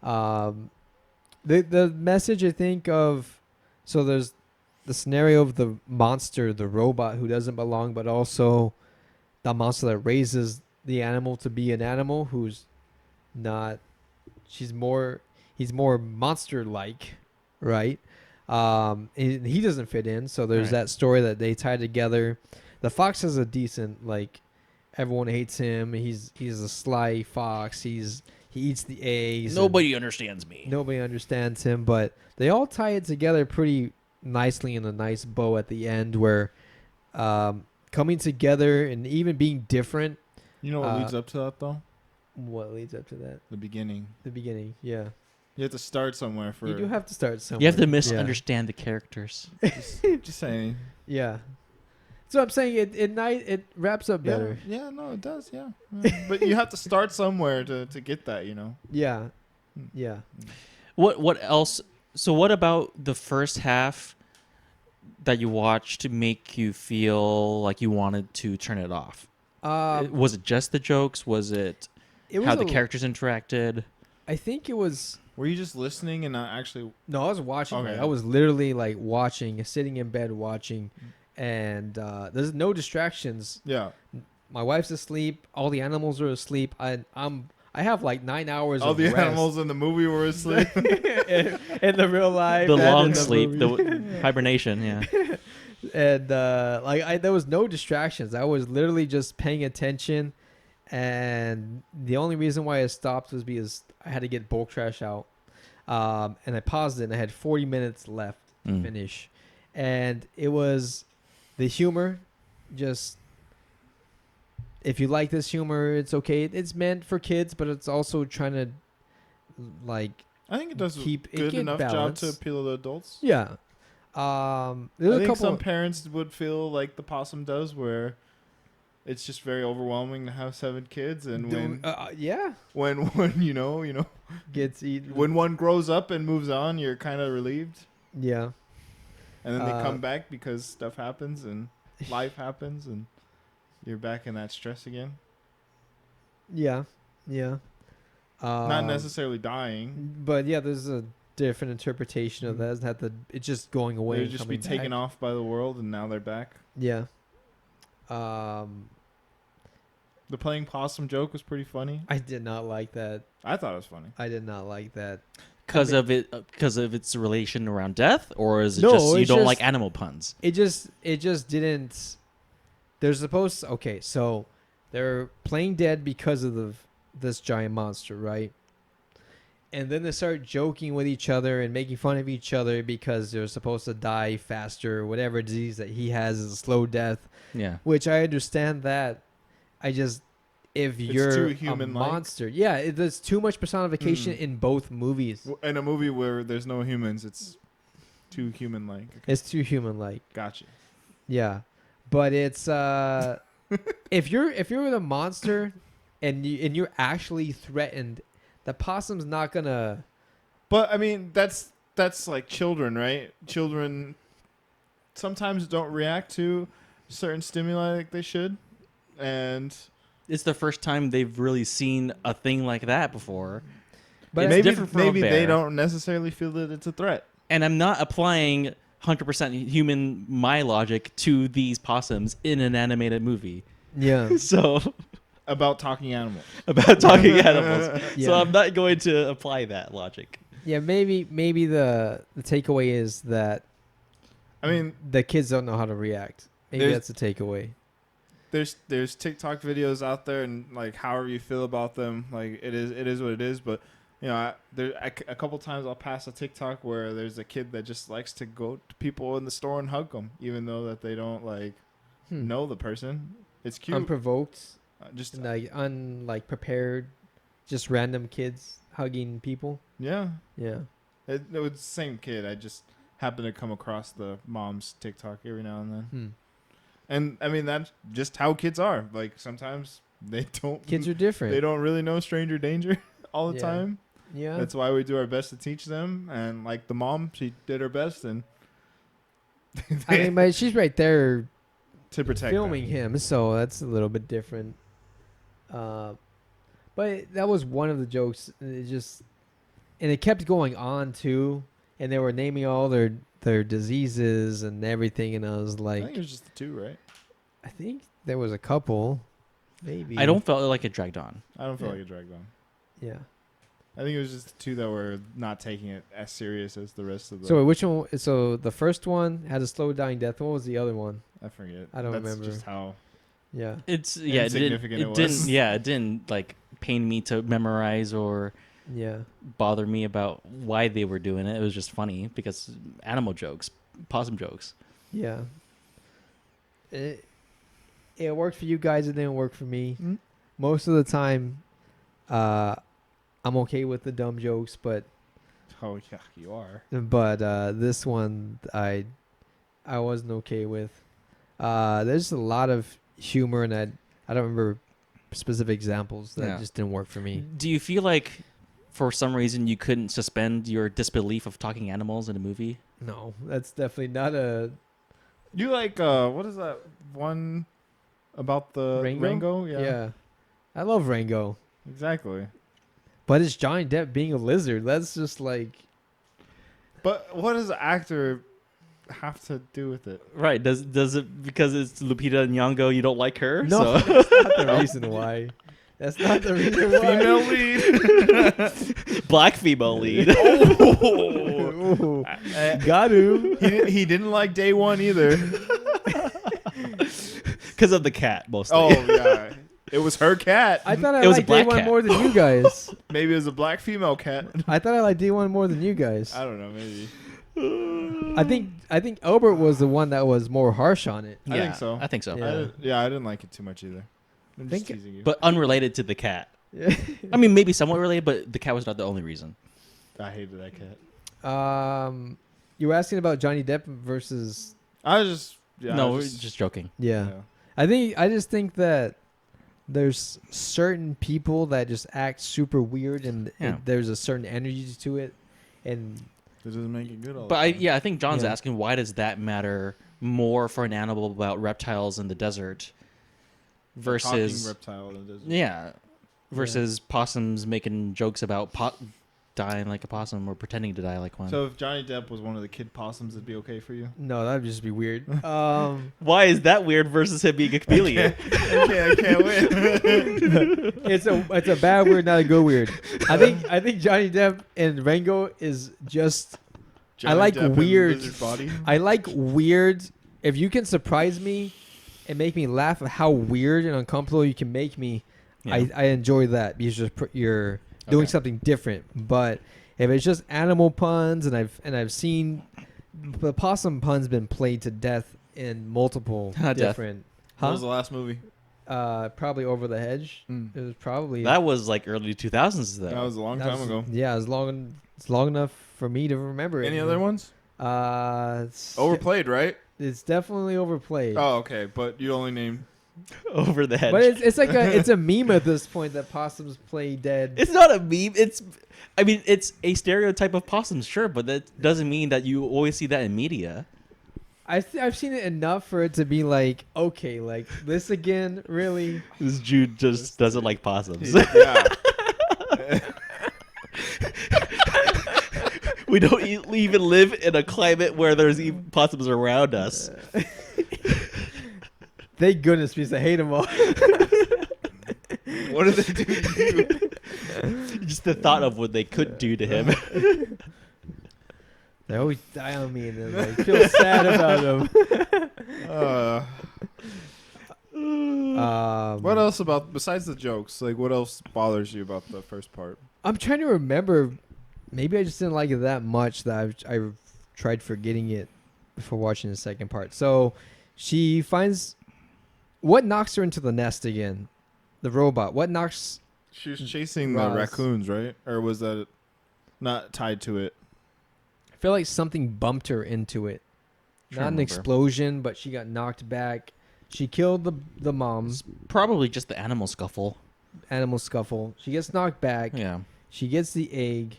the message I think of, so there's the scenario of the monster, the robot who doesn't belong, but also the monster that raises the animal to be an animal who's not. He's more monster like, right? And he doesn't fit in. So there's Right. that story that they tie together. The fox is a decent like. Everyone hates him. He's a sly fox. He eats the eggs. and Nobody understands me. Nobody understands him, but they all tie it together pretty nicely in a nice bow at the end, where coming together and even being different. You know what leads up to that though? What leads up to that? The beginning. The beginning, yeah. You have to start somewhere for. You do have to start somewhere. You have to Yeah. misunderstand the characters. just saying. Yeah. So I'm saying it wraps up better. Yeah, no, it does. Yeah, yeah. But you have to start somewhere to get that. You know. Yeah. Hmm. Yeah. What else? So what about the first half that you watched to make you feel like you wanted to turn it off? Was it just the jokes? Was it, it how the a- characters interacted? I think it was. Were you just listening and not actually? No, I was watching. Okay. Like, I was literally like watching, sitting in bed watching, and there's no distractions. Yeah. My wife's asleep. All the animals are asleep. I have like 9 hours. All of the rest. animals in the movie were asleep. in the real life. The and long in the sleep, movie. the hibernation. Yeah. And there was no distractions. I was literally just paying attention, and the only reason why I stopped was because I had to get bulk trash out, and I paused it. And I had 40 minutes left to Mm. finish, and it was the humor. Just if you like this humor, it's okay. It's meant for kids, but it's also trying to like I think it does keep a good keep enough balance. job to appeal to adults. Yeah. There's I a think couple. some parents would feel like the possum does, where it's just very overwhelming to have 7 kids, and Yeah, when you know gets eaten. when one grows up and moves on, you're kind of relieved, Yeah. and then they Uh, come back because stuff happens and life happens, and you're back in that stress again. Yeah. Yeah. Not necessarily dying. But yeah, there's a different interpretation of that. It doesn't have to. It's just going away. They'd and just be coming taken back. off by the world, and now they're back. Yeah. The playing possum joke was pretty funny. I did not like that. I thought it was funny. I did not like that. Because of its relation around death, or is it No, just you it's don't just- like animal puns? It just didn't. They're supposed. Okay, so they're playing dead because of this giant monster, right? And then they start joking with each other and making fun of each other because they're supposed to die faster. Whatever disease that he has is a slow death, Yeah. which I understand that. I just, if you're too a human-like. monster, yeah, there's too much personification in both movies. In a movie where there's no humans, it's too human-like. Okay. It's too human-like. Gotcha. Yeah, but it's if you're the monster and you're actually threatened, the possum's not gonna. But I mean, that's like children, right? Children sometimes don't react to certain stimuli like they should, and It's the first time they've really seen a thing like that before. But It's maybe different from a maybe they bear. don't necessarily feel that it's a threat. And I'm not applying 100% human my logic to these possums in an animated movie. Yeah, So About talking animals. about talking animals. Yeah. So I'm not going to apply that logic. yeah. Maybe the takeaway is that I mean, the kids don't know how to react. Maybe There's- that's the takeaway. there's TikTok videos out there, and like however you feel about them, like it is what it is. But you know, a couple times I'll pass a TikTok where there's a kid that just likes to go to people in the store and hug them, even though that they don't like know the person. It's cute. Unprovoked, Just like prepared, just random kids hugging people. yeah. Yeah. It was the same kid. I just happen to come across the mom's TikTok every now and then. And I mean, that's just how kids are. Like sometimes they don't. Kids are different. They don't really know stranger danger all the Yeah. time. Yeah. That's why we do our best to teach them. And like the mom, she did her best and I mean, but she's right there to protect filming them. him, so that's a little bit different. But that was one of the jokes. And it kept going on too, and they were naming all their diseases and everything, and I was I like, think it was just the 2, right? I think there was a couple. maybe. I don't feel like it dragged on. I don't feel Yeah. like it dragged on. Yeah. I think it was just the two that were not taking it as serious as the rest of the. So which one? So the first one had a slow dying death. What was the other one? I forget. I don't That's remember. just how. Yeah. It's yeah, it didn't. Insignificant It, it was. didn't. Yeah, it didn't like pain me to memorize or Yeah. bother me about why they were doing it. It was just funny because animal jokes, possum jokes. Yeah. It worked for you guys. It didn't work for me. Mm. Most of the time, I'm okay with the dumb jokes, but Oh yeah, you are. this one I wasn't okay with. There's a lot of humor, and I don't remember specific examples that Yeah. just didn't work for me. Do you feel like for some reason you couldn't suspend your disbelief of talking animals in a movie? No, that's definitely not a You like what is that one about the Rango. Rango? Yeah. I love Rango, Exactly. but it's Johnny Depp being a lizard. That's just like But what does the actor have to do with it? Right? Does it because it's Lupita Nyong'o? You don't like her? no. So. That's not the reason why. That's not the reason why. Female lead. Black female lead. Ooh. Got him. He didn't like Day One either. Because of the cat, mostly. Oh yeah, it was her cat. I thought I It was a liked Day black One cat. more than you guys. Maybe it was a black female cat. I thought I liked Day One more than you guys. I don't know. Maybe. I think Albert was the one that was more harsh on it. I think so. I think so. Yeah. I didn't like it too much either. I'm just Think- teasing you. But unrelated to the cat. I mean, maybe somewhat related, but the cat was not the only reason. I hated that cat. You were asking about Johnny Depp versus I was just no, we're just joking. yeah. I just think that there's certain people that just act super weird and Yeah. there's a certain energy to it, and It doesn't make it good. All But the time. I think John's Yeah. asking why does that matter more for an animal about reptiles in the desert versus Talking reptile in the desert. yeah versus possums making jokes about dying like a possum or pretending to die like one. So if Johnny Depp was one of the kid possums, it'd be okay for you. no, that'd just be weird. Why is that weird versus him being a chameleon? I can't win. it's a bad weird, not a good weird. I think Johnny Depp and Rango is just Johnny like Depp in weird. lizard body. I like weird. If you can surprise me and make me laugh at how weird and uncomfortable you can make me, Yeah. I enjoy that because you're doing Okay. something different. But if it's just animal puns, and I've seen the possum pun's been played to death in multiple Death. different. What was the last movie? Probably Over the Hedge. It was probably That was like early 2000s though. That was a long that time was- ago. Yeah, it's long enough for me to remember it. Any other ones? It's, Overplayed, right? It's definitely overplayed. Oh, okay. But you only named. Over the hedge. But it's like it's a meme at this point that possums play dead. It's not a meme. I mean, it's a stereotype of possums, sure, but that doesn't mean that you always see that in media. I've seen it enough for it to be like, okay, like this again, really? This Jude just doesn't like possums. Yeah. We don't even live in a climate where there's even possums around us. Thank goodness, because I hate them all. What did they do to you? Just the thought of what they could do to him. They always die on me, and then like feel sad about them. What else about besides the jokes? Like, what else bothers you about the first part? I'm trying to remember. Maybe I just didn't like it that much that I've tried forgetting it before watching the second part. So she finds what knocks her into the nest again. The robot. What knocks? She was chasing the Roz. raccoons, right? Or was that not tied to it? I feel like something bumped her into it. Trying to Not an remember. explosion, but she got knocked back. She killed the mom. It's probably just the animal scuffle. Animal scuffle. She gets knocked back. Yeah. She gets the egg,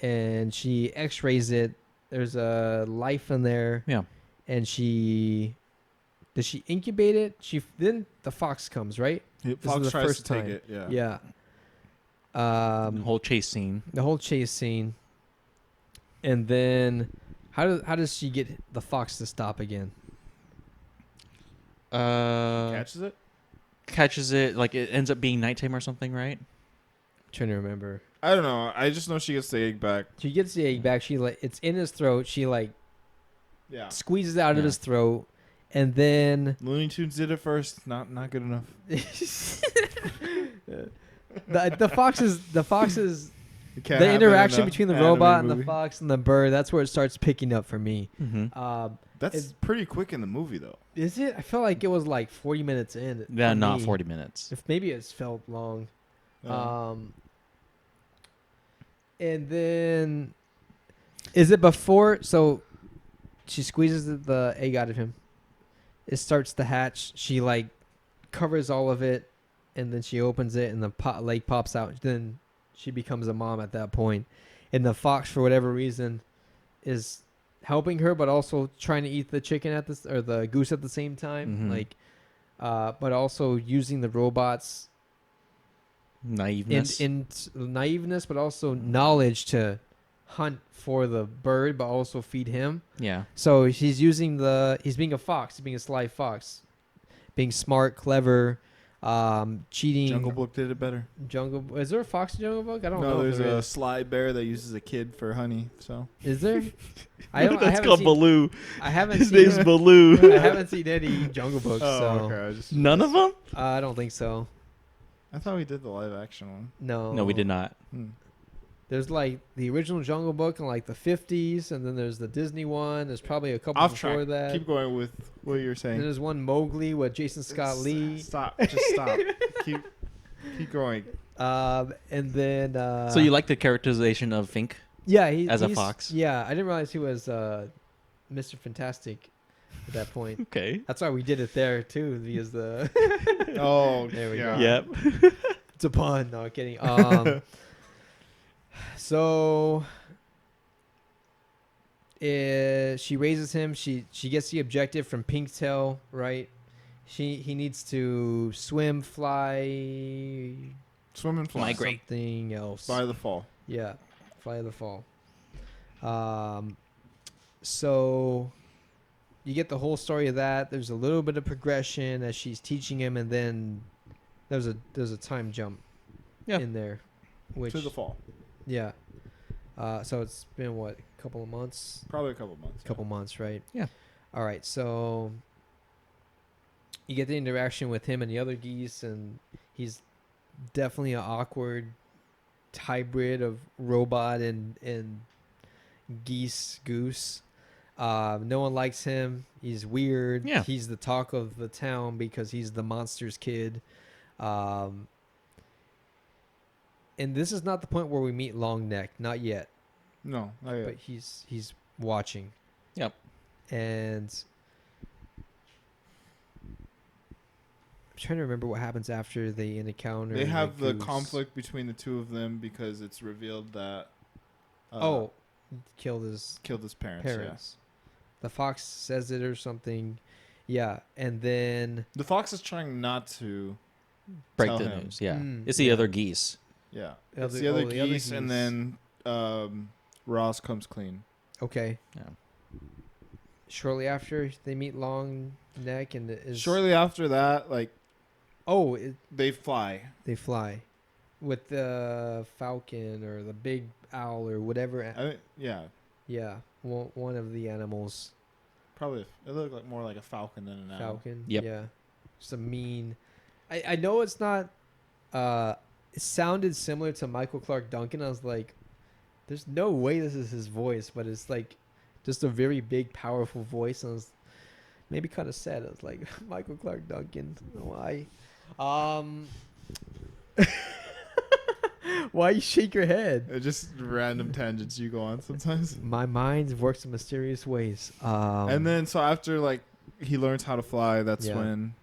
and she X-rays it. There's a life in there, Yeah. and does she incubate it? Then the fox comes, right? Fox is the tries first to take time. it. Yeah. Yeah. The whole chase scene. The whole chase scene, and then how does she get the fox to stop again? Catches it. catches it, like it ends up being nighttime or something, right? trying to remember. I don't know. I just know she gets the egg back. She gets the egg back. She like it's in his throat. She like Yeah. squeezes it out of Yeah. his throat, and then Looney Tunes did it first. Not good enough. the foxes It can't the happen interaction in a between the anime robot and the movie. fox and the bird. That's where it starts picking up for me. Mm-hmm. That's It's- pretty quick in the movie, though. Is it? I felt like it was like 40 minutes in. Yeah, for not me. 40 minutes. If maybe it's felt long. Uh, And then, is it before? So, she squeezes the egg out of him. It starts to hatch. She like covers all of it, and then she opens it, and the leg pops out. Then she becomes a mom at that point, and the fox, for whatever reason, is helping her, but also trying to eat the chicken at this or the goose at the same time. Mhm. Like, but also using the robots Naiveness. in naiveness, but also knowledge to hunt for the bird, but also feed him. yeah. So he's using he's being a fox, being a sly fox, being smart, clever, cheating. Jungle Book did it better. Is there a fox in Jungle Book? I don't know. No, if there's there a is. sly bear that uses a kid for honey. So Is there? I That's haven't called seen, Baloo. I haven't His seen. name's Baloo. I haven't seen any Jungle Books, so okay. I, just, None of them? I don't think so. I thought we did the live action one. No. No, we did not. There's like the original Jungle Book in like the 50s, and then there's the Disney one. There's probably a couple Off before track. that. Keep going with what you're Then saying. there's one Mowgli with Jason Scott Lee. Stop. Just stop. keep going. And then So you like the characterization of Fink? yeah, as a he's- fox? Yeah, I didn't realize he was Mr. Fantastic at that point. Okay. That's why we did it there too, because the Oh, There we yeah. go. Yep. it's a pun. No, kidding. So she raises him. She gets the objective from Pinktail, right? He needs to swim, fly, Swim and fly. Migrate. something else. By the fall. Yeah, fly to the fall. So you get the whole story of that. There's a little bit of progression as she's teaching him, and then there's a time jump Yeah. in there, which To the fall. yeah. So it's been what, a couple of months? Probably a couple months. Couple months, right? Yeah. All right. So you get the interaction with him and the other geese, and he's definitely an awkward hybrid of robot and goose. No one likes him. He's weird. Yeah. He's the talk of the town because he's the monster's kid. And this is not the point where we meet Longneck, not yet. No, not yet. But he's watching. Yep. And I'm trying to remember what happens after they encounter. They have the goose. conflict between the two of them because it's revealed that killed his killed his parents. parents. The fox says it or something. Yeah, and then Yeah. The fox is trying not to. Break Tell the him. news. Yeah. Mm, It's the yeah. other geese. Yeah. The It's other- the other oh, the other geese, and geese. then Ross comes clean. okay. Yeah. Shortly after they meet Longneck, and it is Shortly after that, like they fly. they fly with the falcon or the big owl or whatever. Yeah, Yeah, one of the animals. probably. It looked like more like a falcon than an owl. Falcon. Yep. Yeah. Just a mean. I know it's not. It sounded similar to Michael Clark Duncan. I was like, there's no way this is his voice, but it's like just a very big, powerful voice. And I was maybe kind of sad. I was like, Michael Clark Duncan. Why? Why you shake your head? Just random tangents you go on sometimes. My mind works in mysterious ways. And then so after like he learns how to fly, that's Yeah. when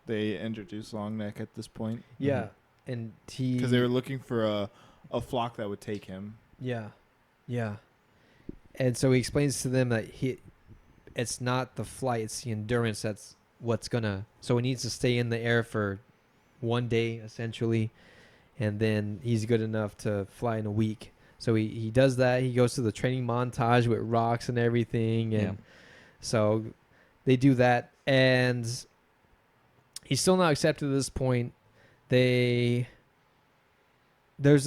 they introduce Longneck at this point. yeah, and he Because they were looking for a flock that would take him. Yeah, yeah. And so he explains to them that it's not the flight, it's the endurance that's what's gonna. So he needs to stay in the air for one day essentially, and then he's good enough to fly in a week. So he does that. He goes to the training montage with rocks and everything, and Yeah. so they do that. And he's still not accepted at this point. There's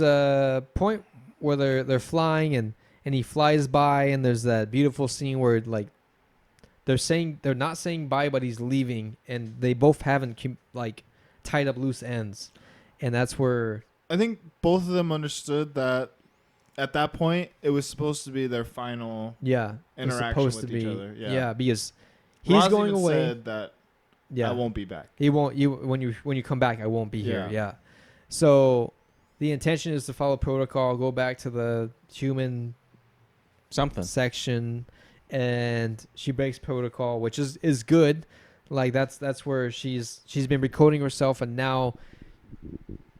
a point where they're flying and he flies by, and there's that beautiful scene where like they're not saying bye, but he's leaving, and they both haven't like tied up loose ends, and that's where I think both of them understood that at that point it was supposed to be their final it's interaction supposed with to each be other. Yeah, because he's Ross going even away. Said that Yeah, I won't be back. he won't. When you come back, I won't be here. Yeah. Yeah. So the intention is to follow protocol, go back to the human Something. section, and she breaks protocol, which is good. Like that's where she's been recoding herself, and now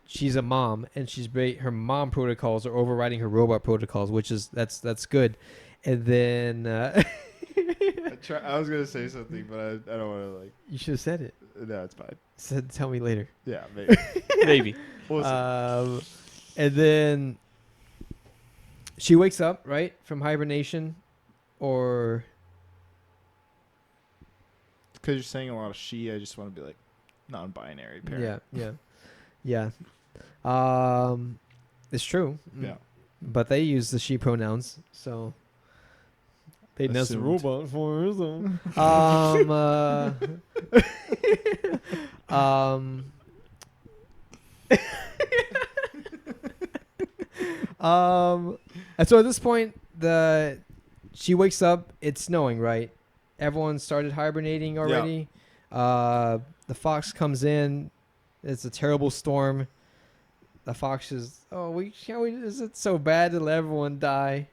she's a mom, and her mom protocols are overriding her robot protocols, which is that's good. And then I was gonna say something, but I don't want to you should have said it. No, it's fine. Said tell me later. Yeah, maybe. Maybe. We'll see. And then she wakes up, right, from hibernation, or Because you're saying a lot of she, I just want to be like non-binary parent. yeah. It's true. Yeah. But they use the she pronouns, so they nest a Assumed. robot for her. And so at this point, she wakes up. It's snowing, right? Everyone started hibernating already. The fox comes in. It's a terrible storm. The fox is, is it so bad to let everyone die?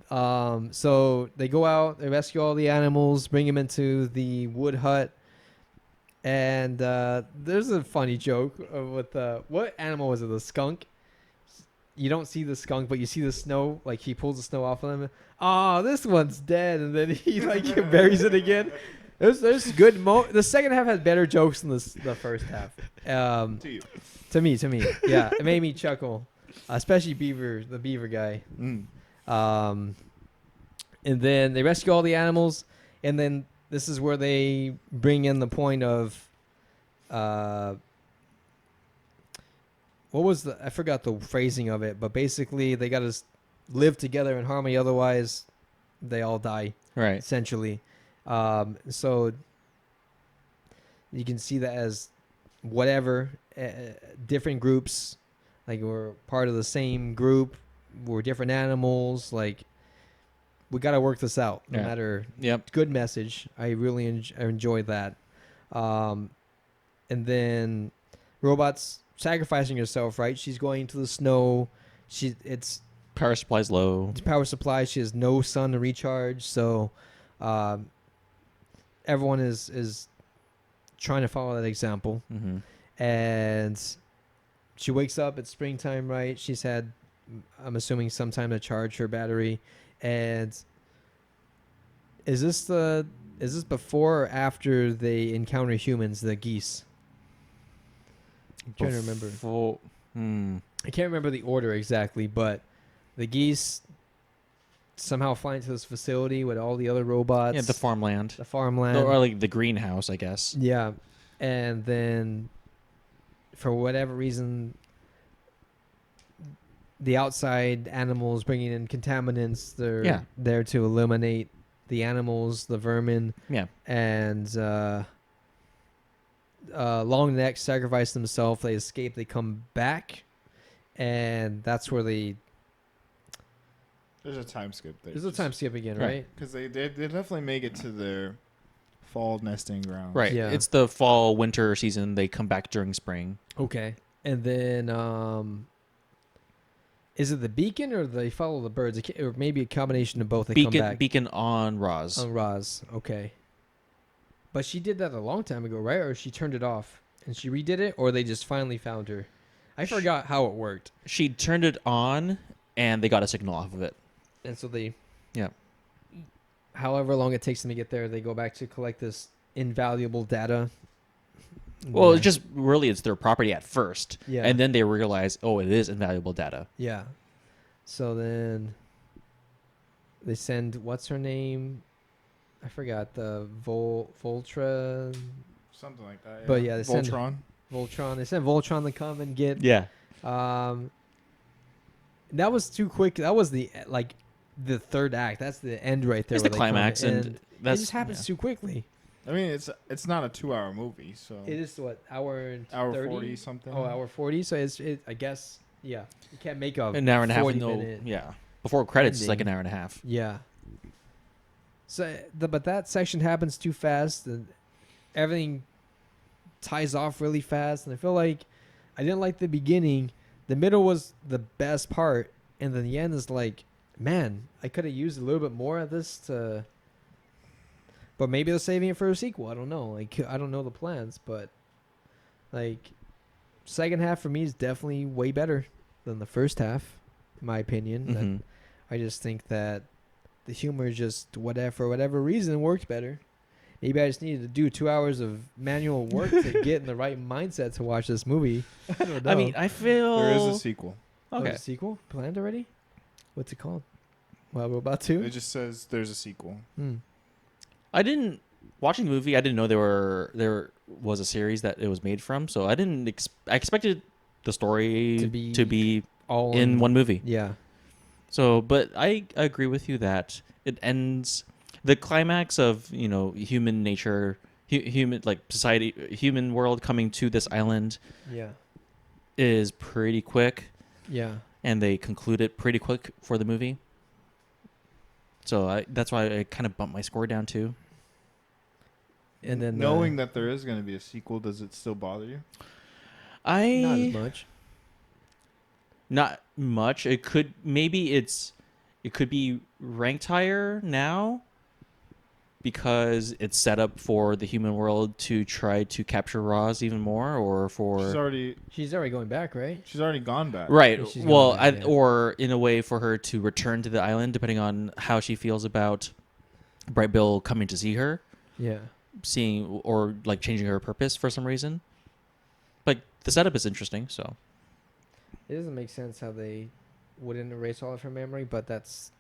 So they go out, they rescue all the animals, bring them into the wood hut. And there's a funny joke with what animal was it? The skunk? You don't see the skunk, but you see the snow. Like he pulls the snow off of them. Oh, this one's dead, and then he like buries it again. There's good the second half had better jokes than the first half. To you. To me, yeah, it made me chuckle, especially the beaver guy. And then they rescue all the animals, and then this is where they bring in the point of, what was I forgot the phrasing of it, but basically they got to live together in harmony, otherwise they all die, Right. essentially. So you can see that as whatever, different groups, like we're part of the same group, we're different animals, like we got to work this out no matter. Yep. Good message. I really enjoyed that. And then robots sacrificing herself, right? She's going into the snow. It's Power supply's low. power supply. She has no sun to recharge, so everyone is trying to follow that example. Mm-hmm. And she wakes up. It's springtime, right? She's had, I'm assuming, some time to charge her battery. And is this before or after they encounter humans, the geese? I'm trying to remember. I can't remember the order exactly, but the geese somehow fly into this facility with all the other robots. Yeah, the farmland. The farmland. Or like the greenhouse, I guess. Yeah. And then for whatever reason, the outside animals bringing in contaminants, they're there to eliminate the animals, the vermin. Yeah. And Long Neck sacrifice themselves. They escape. They come back. And that's where There's a time skip there. There's a time skip again, right? Because they definitely make it to their fall nesting grounds. Right. Yeah. It's the fall, winter season. They come back during spring. Okay. And then is it the beacon or they follow the birds? Or maybe a combination of both. They come back. Beacon on Roz. On Roz. Okay. But she did that a long time ago, right? Or she turned it off and she redid it? Or they just finally found her? I forgot how it worked. She turned it on and they got a signal off of it. And so they... Yeah. However long it takes them to get there, they go back to collect this invaluable data. Well, it's just really it's their property at first. Yeah. And then they realize, oh, it is invaluable data. Yeah. So then they send, what's her name? I forgot, the Voltra. Something like that. Yeah. But yeah, they send Voltron. Voltron. They sent Voltron to come and get. Yeah. That was too quick. That was the third act. That's the end right there. It's the where they come climax, in, and that's it just happens too quickly. I mean, it's not a 2-hour movie, so It is what, hour and hour 30? 40 something. Oh, hour 40. So I guess, yeah. You can't make a an hour and a half. 40 No, minute. yeah. Before credits, it's like ending. an hour and a half. Yeah. So, but that section happens too fast, and everything ties off really fast. And I feel like I didn't like the beginning. The middle was the best part, and then the end is like, man, I could have used a little bit more of this to. But maybe they're saving it for a sequel. I don't know. Like, I don't know the plans, but like, second half for me is definitely way better than the first half, in my opinion. Mhm. I just think that the humor just for whatever reason works better. Maybe I just needed to do 2 hours of manual work to get in the right mindset to watch this movie. I don't know. I mean, I feel There is a sequel. Oh, okay. there's a sequel planned already? What's it called? Well, we're about to. It just says there's a sequel. I didn't watching the movie. I didn't know there was a series that it was made from. So I didn't. I expected the story to be all in one movie. Yeah. So, but I agree with you that it ends the climax of human nature, human like society, human world coming to this island Yeah. is pretty quick, Yeah. and they conclude it pretty quick for the movie. So that's why I kind of bumped my score down too. And then knowing that there is going to be a sequel, does it still bother you? not as much. Not much. It could be ranked higher now because it's set up for the human world to try to capture Roz even more, or for She's already going back, right? She's already gone back. right. She's Well, going back, yeah. or in a way for her to return to the island, depending on how she feels about Bright Bill coming to see her, Yeah. seeing or like changing her purpose for some reason. But the setup is interesting, so. It doesn't make sense how they wouldn't erase all of her memory, but that's.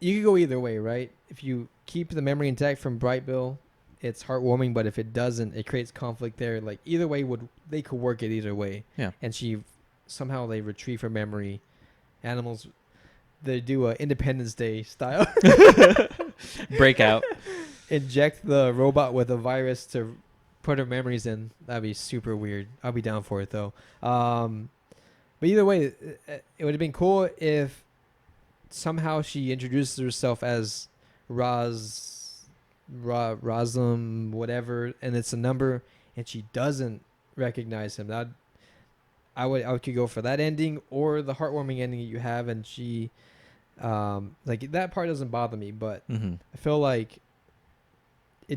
You could go either way, right? If you keep the memory intact from Bright Bill, it's heartwarming, but if it doesn't, it creates conflict there. Like, either way, they could work it either way. Yeah. And somehow they retrieve her memory. Animals, they do a Independence Day style. Breakout. Inject the robot with a virus to put her memories in. That'd be super weird. I'll be down for it though. But either way, it would have been cool if somehow she introduces herself as Razum, whatever, and it's a number, and she doesn't recognize him. I could go for that ending or the heartwarming ending that you have, and she, like, that part doesn't bother me, but Mm-hmm. I feel like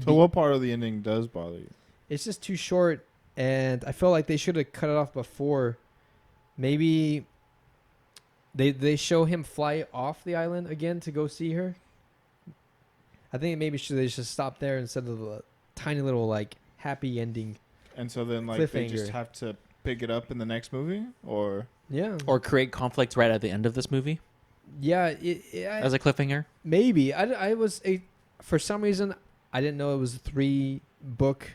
So what part of the ending does bother you? it's just too short, and I feel like they should have cut it off before. Maybe they show him fly off the island again to go see her. I think maybe they should stop there instead of the tiny little like happy ending. And so then like they just Cliffhanger. have to pick it up in the next movie, or Yeah. Or create conflict right at the end of this movie yeah, as a cliffhanger. maybe for some reason I didn't know it was three books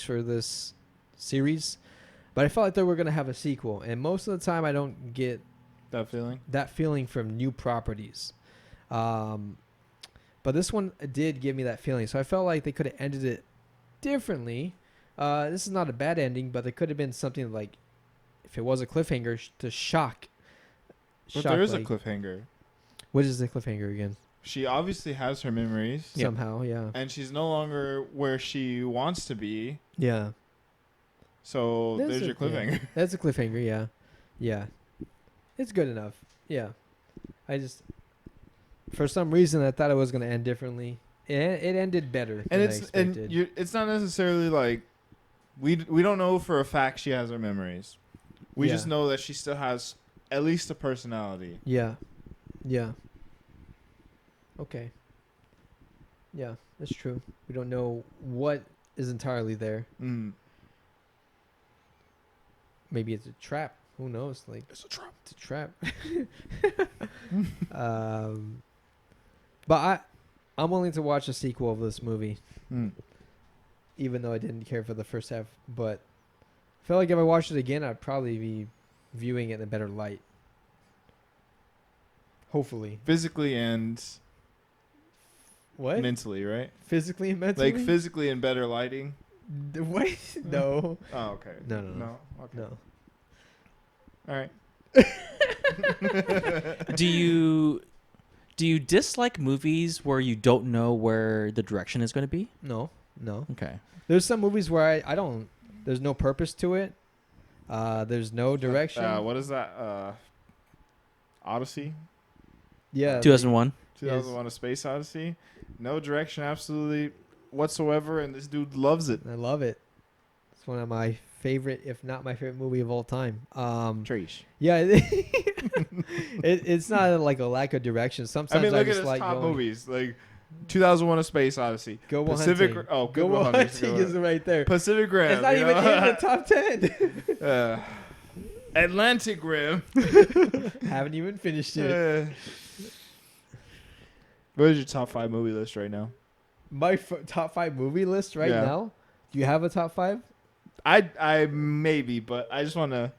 for this series, but I felt like they were gonna have a sequel, and most of the time I don't get that feeling. that feeling from new properties. But this one did give me that feeling, so I felt like they could have ended it differently. This is not a bad ending, but it could have been something like, if it was a cliffhanger, to shock. But there is like, a cliffhanger. What is the cliffhanger again? She obviously has her memories, Yep. Somehow, yeah. and she's no longer where she wants to be. Yeah. So That's there's a- your cliffhanger. Yeah. That's a cliffhanger, yeah. Yeah. It's good enough. Yeah. I just, for some reason, I thought it was going to end differently. It ended better And than I it's expected. it's not necessarily like we don't know for a fact she has her memories. We Yeah. just know that she still has at least a personality. Yeah. Yeah. Okay. Yeah, that's true. We don't know what is entirely there. Mm. Maybe it's a trap. Who knows? Like, It's a trap. it's a trap. But I'm willing to watch a sequel of this movie. Mm. even though I didn't care for the first half. But I feel like if I watched it again, I'd probably be viewing it in a better light. Hopefully. Physically and What? mentally, right? Physically and mentally? Like physically and better lighting. What? No. Oh, okay. No. Okay. No. All right. Do you dislike movies where you don't know where the direction is going to be? No. Okay. There's some movies where I don't. There's no purpose to it. There's no direction. What is that? Odyssey? Yeah. 2001. 2001: A Space Odyssey. No direction, absolutely whatsoever, and this dude loves it. I love it. It's one of my favorite, if not my favorite movie of all time. Trash. Yeah, it's not like a lack of direction. Sometimes I mean, look at just his like top going, movies, like 2001: A Space Odyssey, Go Will Pacific. Hunting. Oh, Go Good Will Will Hunting. Hunting is right there. Pacific Rim. It's not you even know? in the top 10. Atlantic Rim. Haven't even finished it. What is your top 5 movie list right now? My top 5 movie list right Yeah. now. Do you have a top 5? I maybe, but I just want to,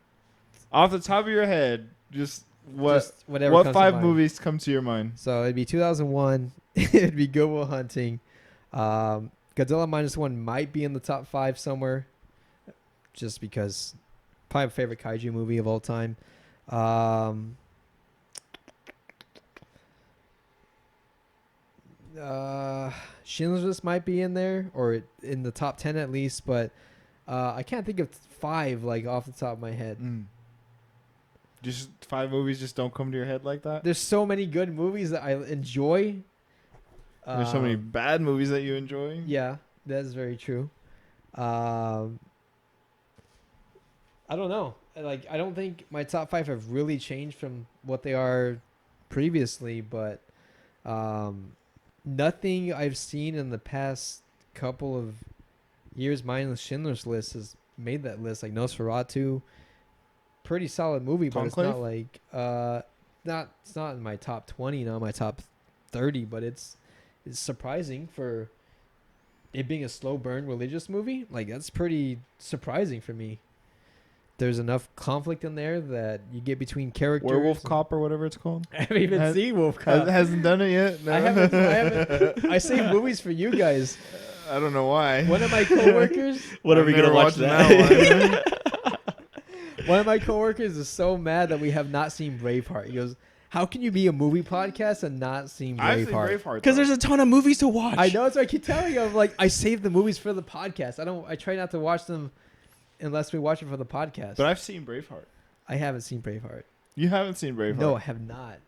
off the top of your head, just Whatever what comes to 5 mind. movies come to your mind? So it'd be 2001. It'd be Good Will Hunting. Godzilla Minus One might be in the top 5 somewhere, just because probably my favorite kaiju movie of all time. Schindler's List might be in there, or in the top 10 at least, but I can't think of 5 like off the top of my head. Just 5 movies just don't come to your head like that? There's so many good movies that I enjoy. There's so many bad movies that you enjoy? Yeah, that's very true. I don't know. Like, I don't think my top 5 have really changed from what they are previously, but nothing I've seen in the past couple of years minus Schindler's List has made that list. Like Nosferatu, pretty solid movie, but Conclave? it's not like it's not in my top 20, not my top 30, but it's surprising for it being a slow burn religious movie. Like, that's pretty surprising for me. There's enough conflict in there that you get between characters. Werewolf Cop or whatever it's called? I haven't even seen Wolf Cop. Hasn't done it yet? No. I haven't. I save movies for you guys. I don't know why. One of my coworkers. When are I've we never gonna watch watched that? One of my coworkers is so mad that we have not seen Braveheart. He goes, "How can you be a movie podcast and not seen I've seen Braveheart?" Braveheart. Because there's a ton of movies to watch. I know, that's what I keep telling you. I'm like, I save the movies for the podcast. I try not to watch them unless we watch it for the podcast. But I've seen Braveheart. I haven't seen Braveheart. You haven't seen Braveheart? No, I have not.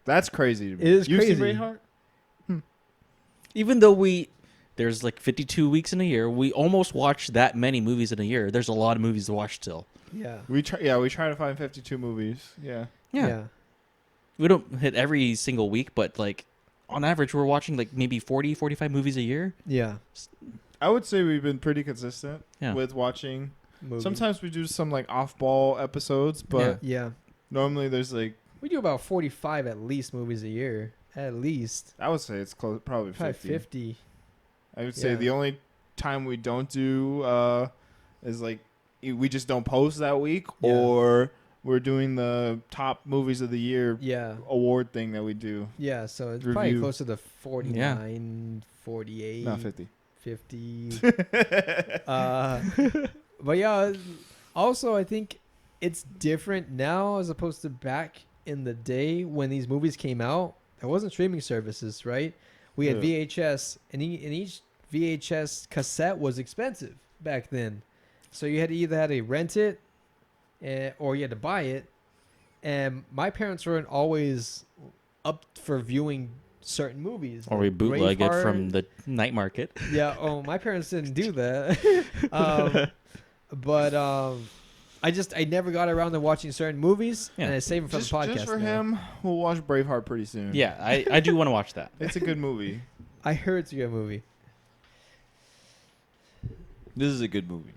That's crazy to me. It is You've seen crazy. Braveheart? Even though there's like 52 weeks in a year, we almost watch that many movies in a year. There's a lot of movies to watch still. Yeah. We try to find 52 movies. Yeah. Yeah. We don't hit every single week, but like on average, we're watching like maybe 40, 45 movies a year. Yeah. I would say we've been pretty consistent Yeah. with watching. Movies. Sometimes we do some like off-ball episodes, but Yeah. normally there's like, We do about 45 at least movies a year. At least. I would say it's close, probably Probably 50. 50. I would say Yeah. the only time we don't do is like we just don't post that week, Yeah. or we're doing the top movies of the year Yeah. award thing that we do. Yeah, so it's probably Review. closer to 49, 48, Not 50. 50. But yeah, also I think it's different now as opposed to back in the day when these movies came out. There wasn't streaming services, right? We had Yeah. VHS, and each VHS cassette was expensive back then. So you had to either had to rent it, or you had to buy it. And my parents weren't always up for viewing certain movies. Or we like bootleg it from Braveheart. the night market. Yeah. Oh, my parents didn't do that. But I never got around to watching certain movies, Yeah. and I save them for Just, the podcast. just for now. him, we'll watch Braveheart pretty soon. Yeah, I do want to watch that. It's a good movie. I heard it's a good movie. This is a good movie.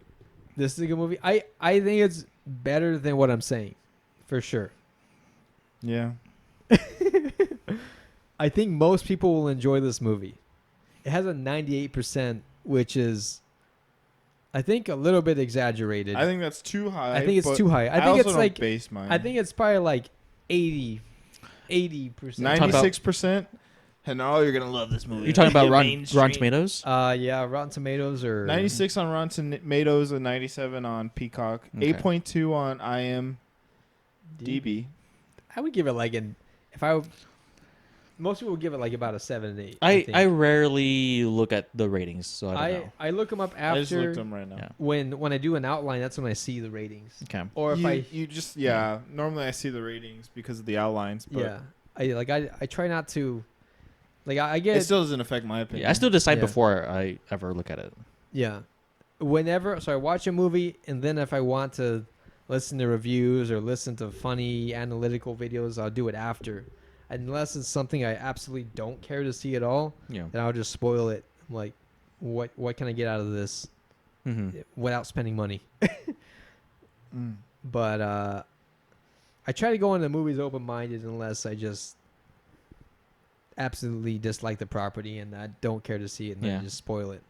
This is a good movie. I think it's better than what I'm saying, for sure. Yeah. I think most people will enjoy this movie. It has a 98%, which is I think a little bit exaggerated. I think that's too high. I think it's but too high. I think also it's don't like base mine. I think it's probably like 80%. 96%. And now you're gonna love this movie. You're talking about Yeah, Rotten mainstream. Tomatoes? Yeah, Rotten Tomatoes or 96 on Rotten Tomatoes and 97 on Peacock. Okay. 8.2 on IMDb. I would give it like most people would give it like about a 7 and 8. I think. rarely look at the ratings, so I don't know. I look them up I just looked after them right now. Yeah. when I do an outline. That's when I see the ratings. Okay. Or if You just normally I see the ratings because of the outlines, but I try not to like I get it still doesn't affect my opinion. Yeah, I still decide Yeah. before I ever look at it. whenever I watch a movie, and then if I want to listen to reviews or listen to funny analytical videos, I'll do it after. Unless it's something I absolutely don't care to see at all, Yeah. then I'll just spoil it. I'm like, what can I get out of this without spending money? Mm. But I try to go into movies open-minded unless I just absolutely dislike the property and I don't care to see it, and then I just spoil it.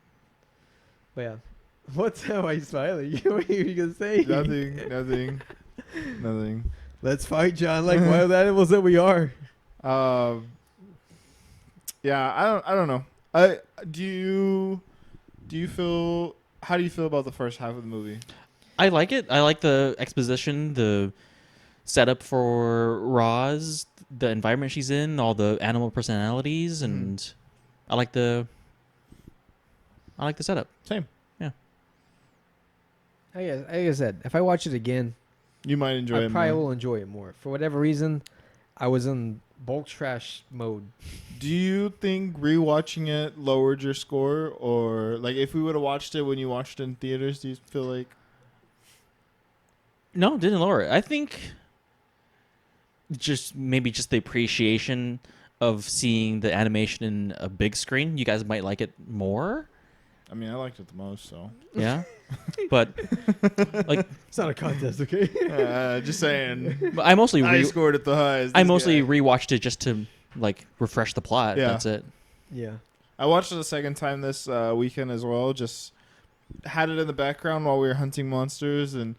But yeah. What's how I smiling? What are you gonna say? Nothing. Let's fight, John, like wild animals that we are. Yeah, I don't know. Do you feel? How do you feel about the first half of the movie? I like it. I like the exposition, the setup for Roz, the environment she's in, all the animal personalities, and I like the setup. Same. Yeah. Like I said, if I watch it again, You might enjoy I it probably more. will enjoy it more. For whatever reason, I was in bulk trash mode. Do you think rewatching it lowered your score, or like if we would have watched it when you watched it in theaters, do you feel like? No, didn't lower it. I think just the appreciation of seeing the animation in a big screen. You guys might like it more. I mean, I liked it the most, so. Yeah. But like It's not a contest, okay? Just saying. but I mostly I scored it the highest. I this mostly guy. rewatched it just to like refresh the plot. Yeah. That's it. Yeah. I watched it a second time this weekend as well. Just had it in the background while we were hunting monsters, and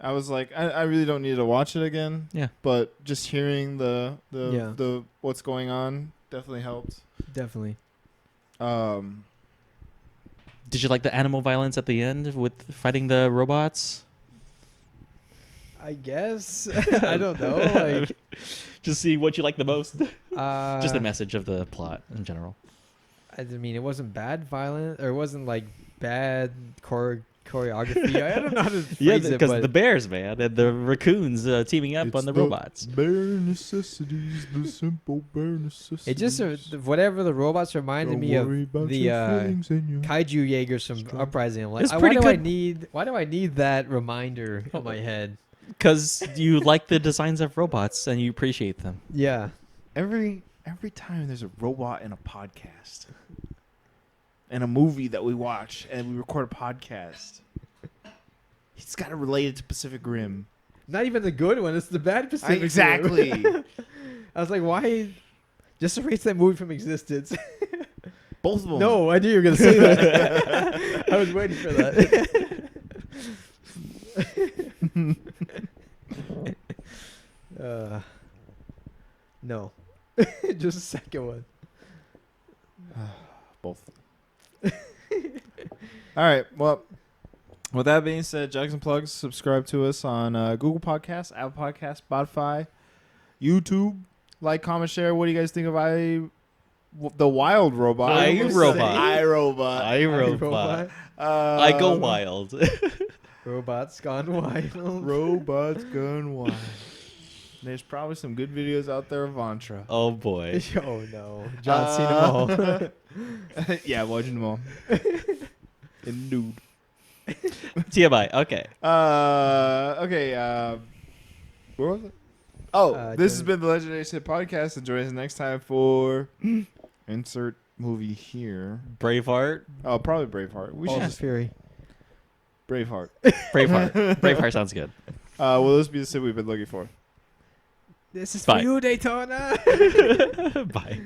I was like, I really don't need to watch it again. Yeah. But just hearing the Yeah. what's going on definitely helped. Definitely. Did you like the animal violence at the end with fighting the robots? I guess. I don't know. Like, Just see what you like the most. Just the uh, message of the plot in general. I mean, it wasn't bad violent, or it wasn't like bad choreography. I don't know how to phrase it, because but the bears, man, and the raccoons teaming up on the robots. Bare necessities, the simple bare necessities. it just whatever the robots reminded me of the kaiju Jaegers from Strong. Uprising. I'm like, It's why pretty do good. I need that reminder in my head? Because you like the designs of robots and you appreciate them. Yeah. Every time there's a robot in a podcast, in a movie that we watch and we record a podcast, he's got to relate it to Pacific Rim. Not even the good one. It's the bad Pacific Rim. Exactly. I was like, why? Just erase that movie from existence. Both of them. No, I knew you were going to say that. I was waiting for that. No. Just a second one. Both. All right. Well, with that being said, Jugs and Plugs, subscribe to us on Google Podcasts, Apple Podcasts, Spotify, YouTube. Like, comment, share. What do you guys think of the Wild Robot? iRobot. iRobot. I go wild. Robots gone wild. Robots gone wild. There's probably some good videos out there of Vantra. Oh boy. Oh no. John's seen them all. Yeah, watching them all. And nude. TMI. Okay. Okay. Where was it? Oh, this has join- been the Legendary Shit Podcast. And join us next time for insert movie here. Braveheart. Oh, probably Braveheart. We should Balls of just Fury. Braveheart. Braveheart. Braveheart sounds good. Will this be the shit we've been looking for? This is Bye. for you, Daytona. Bye.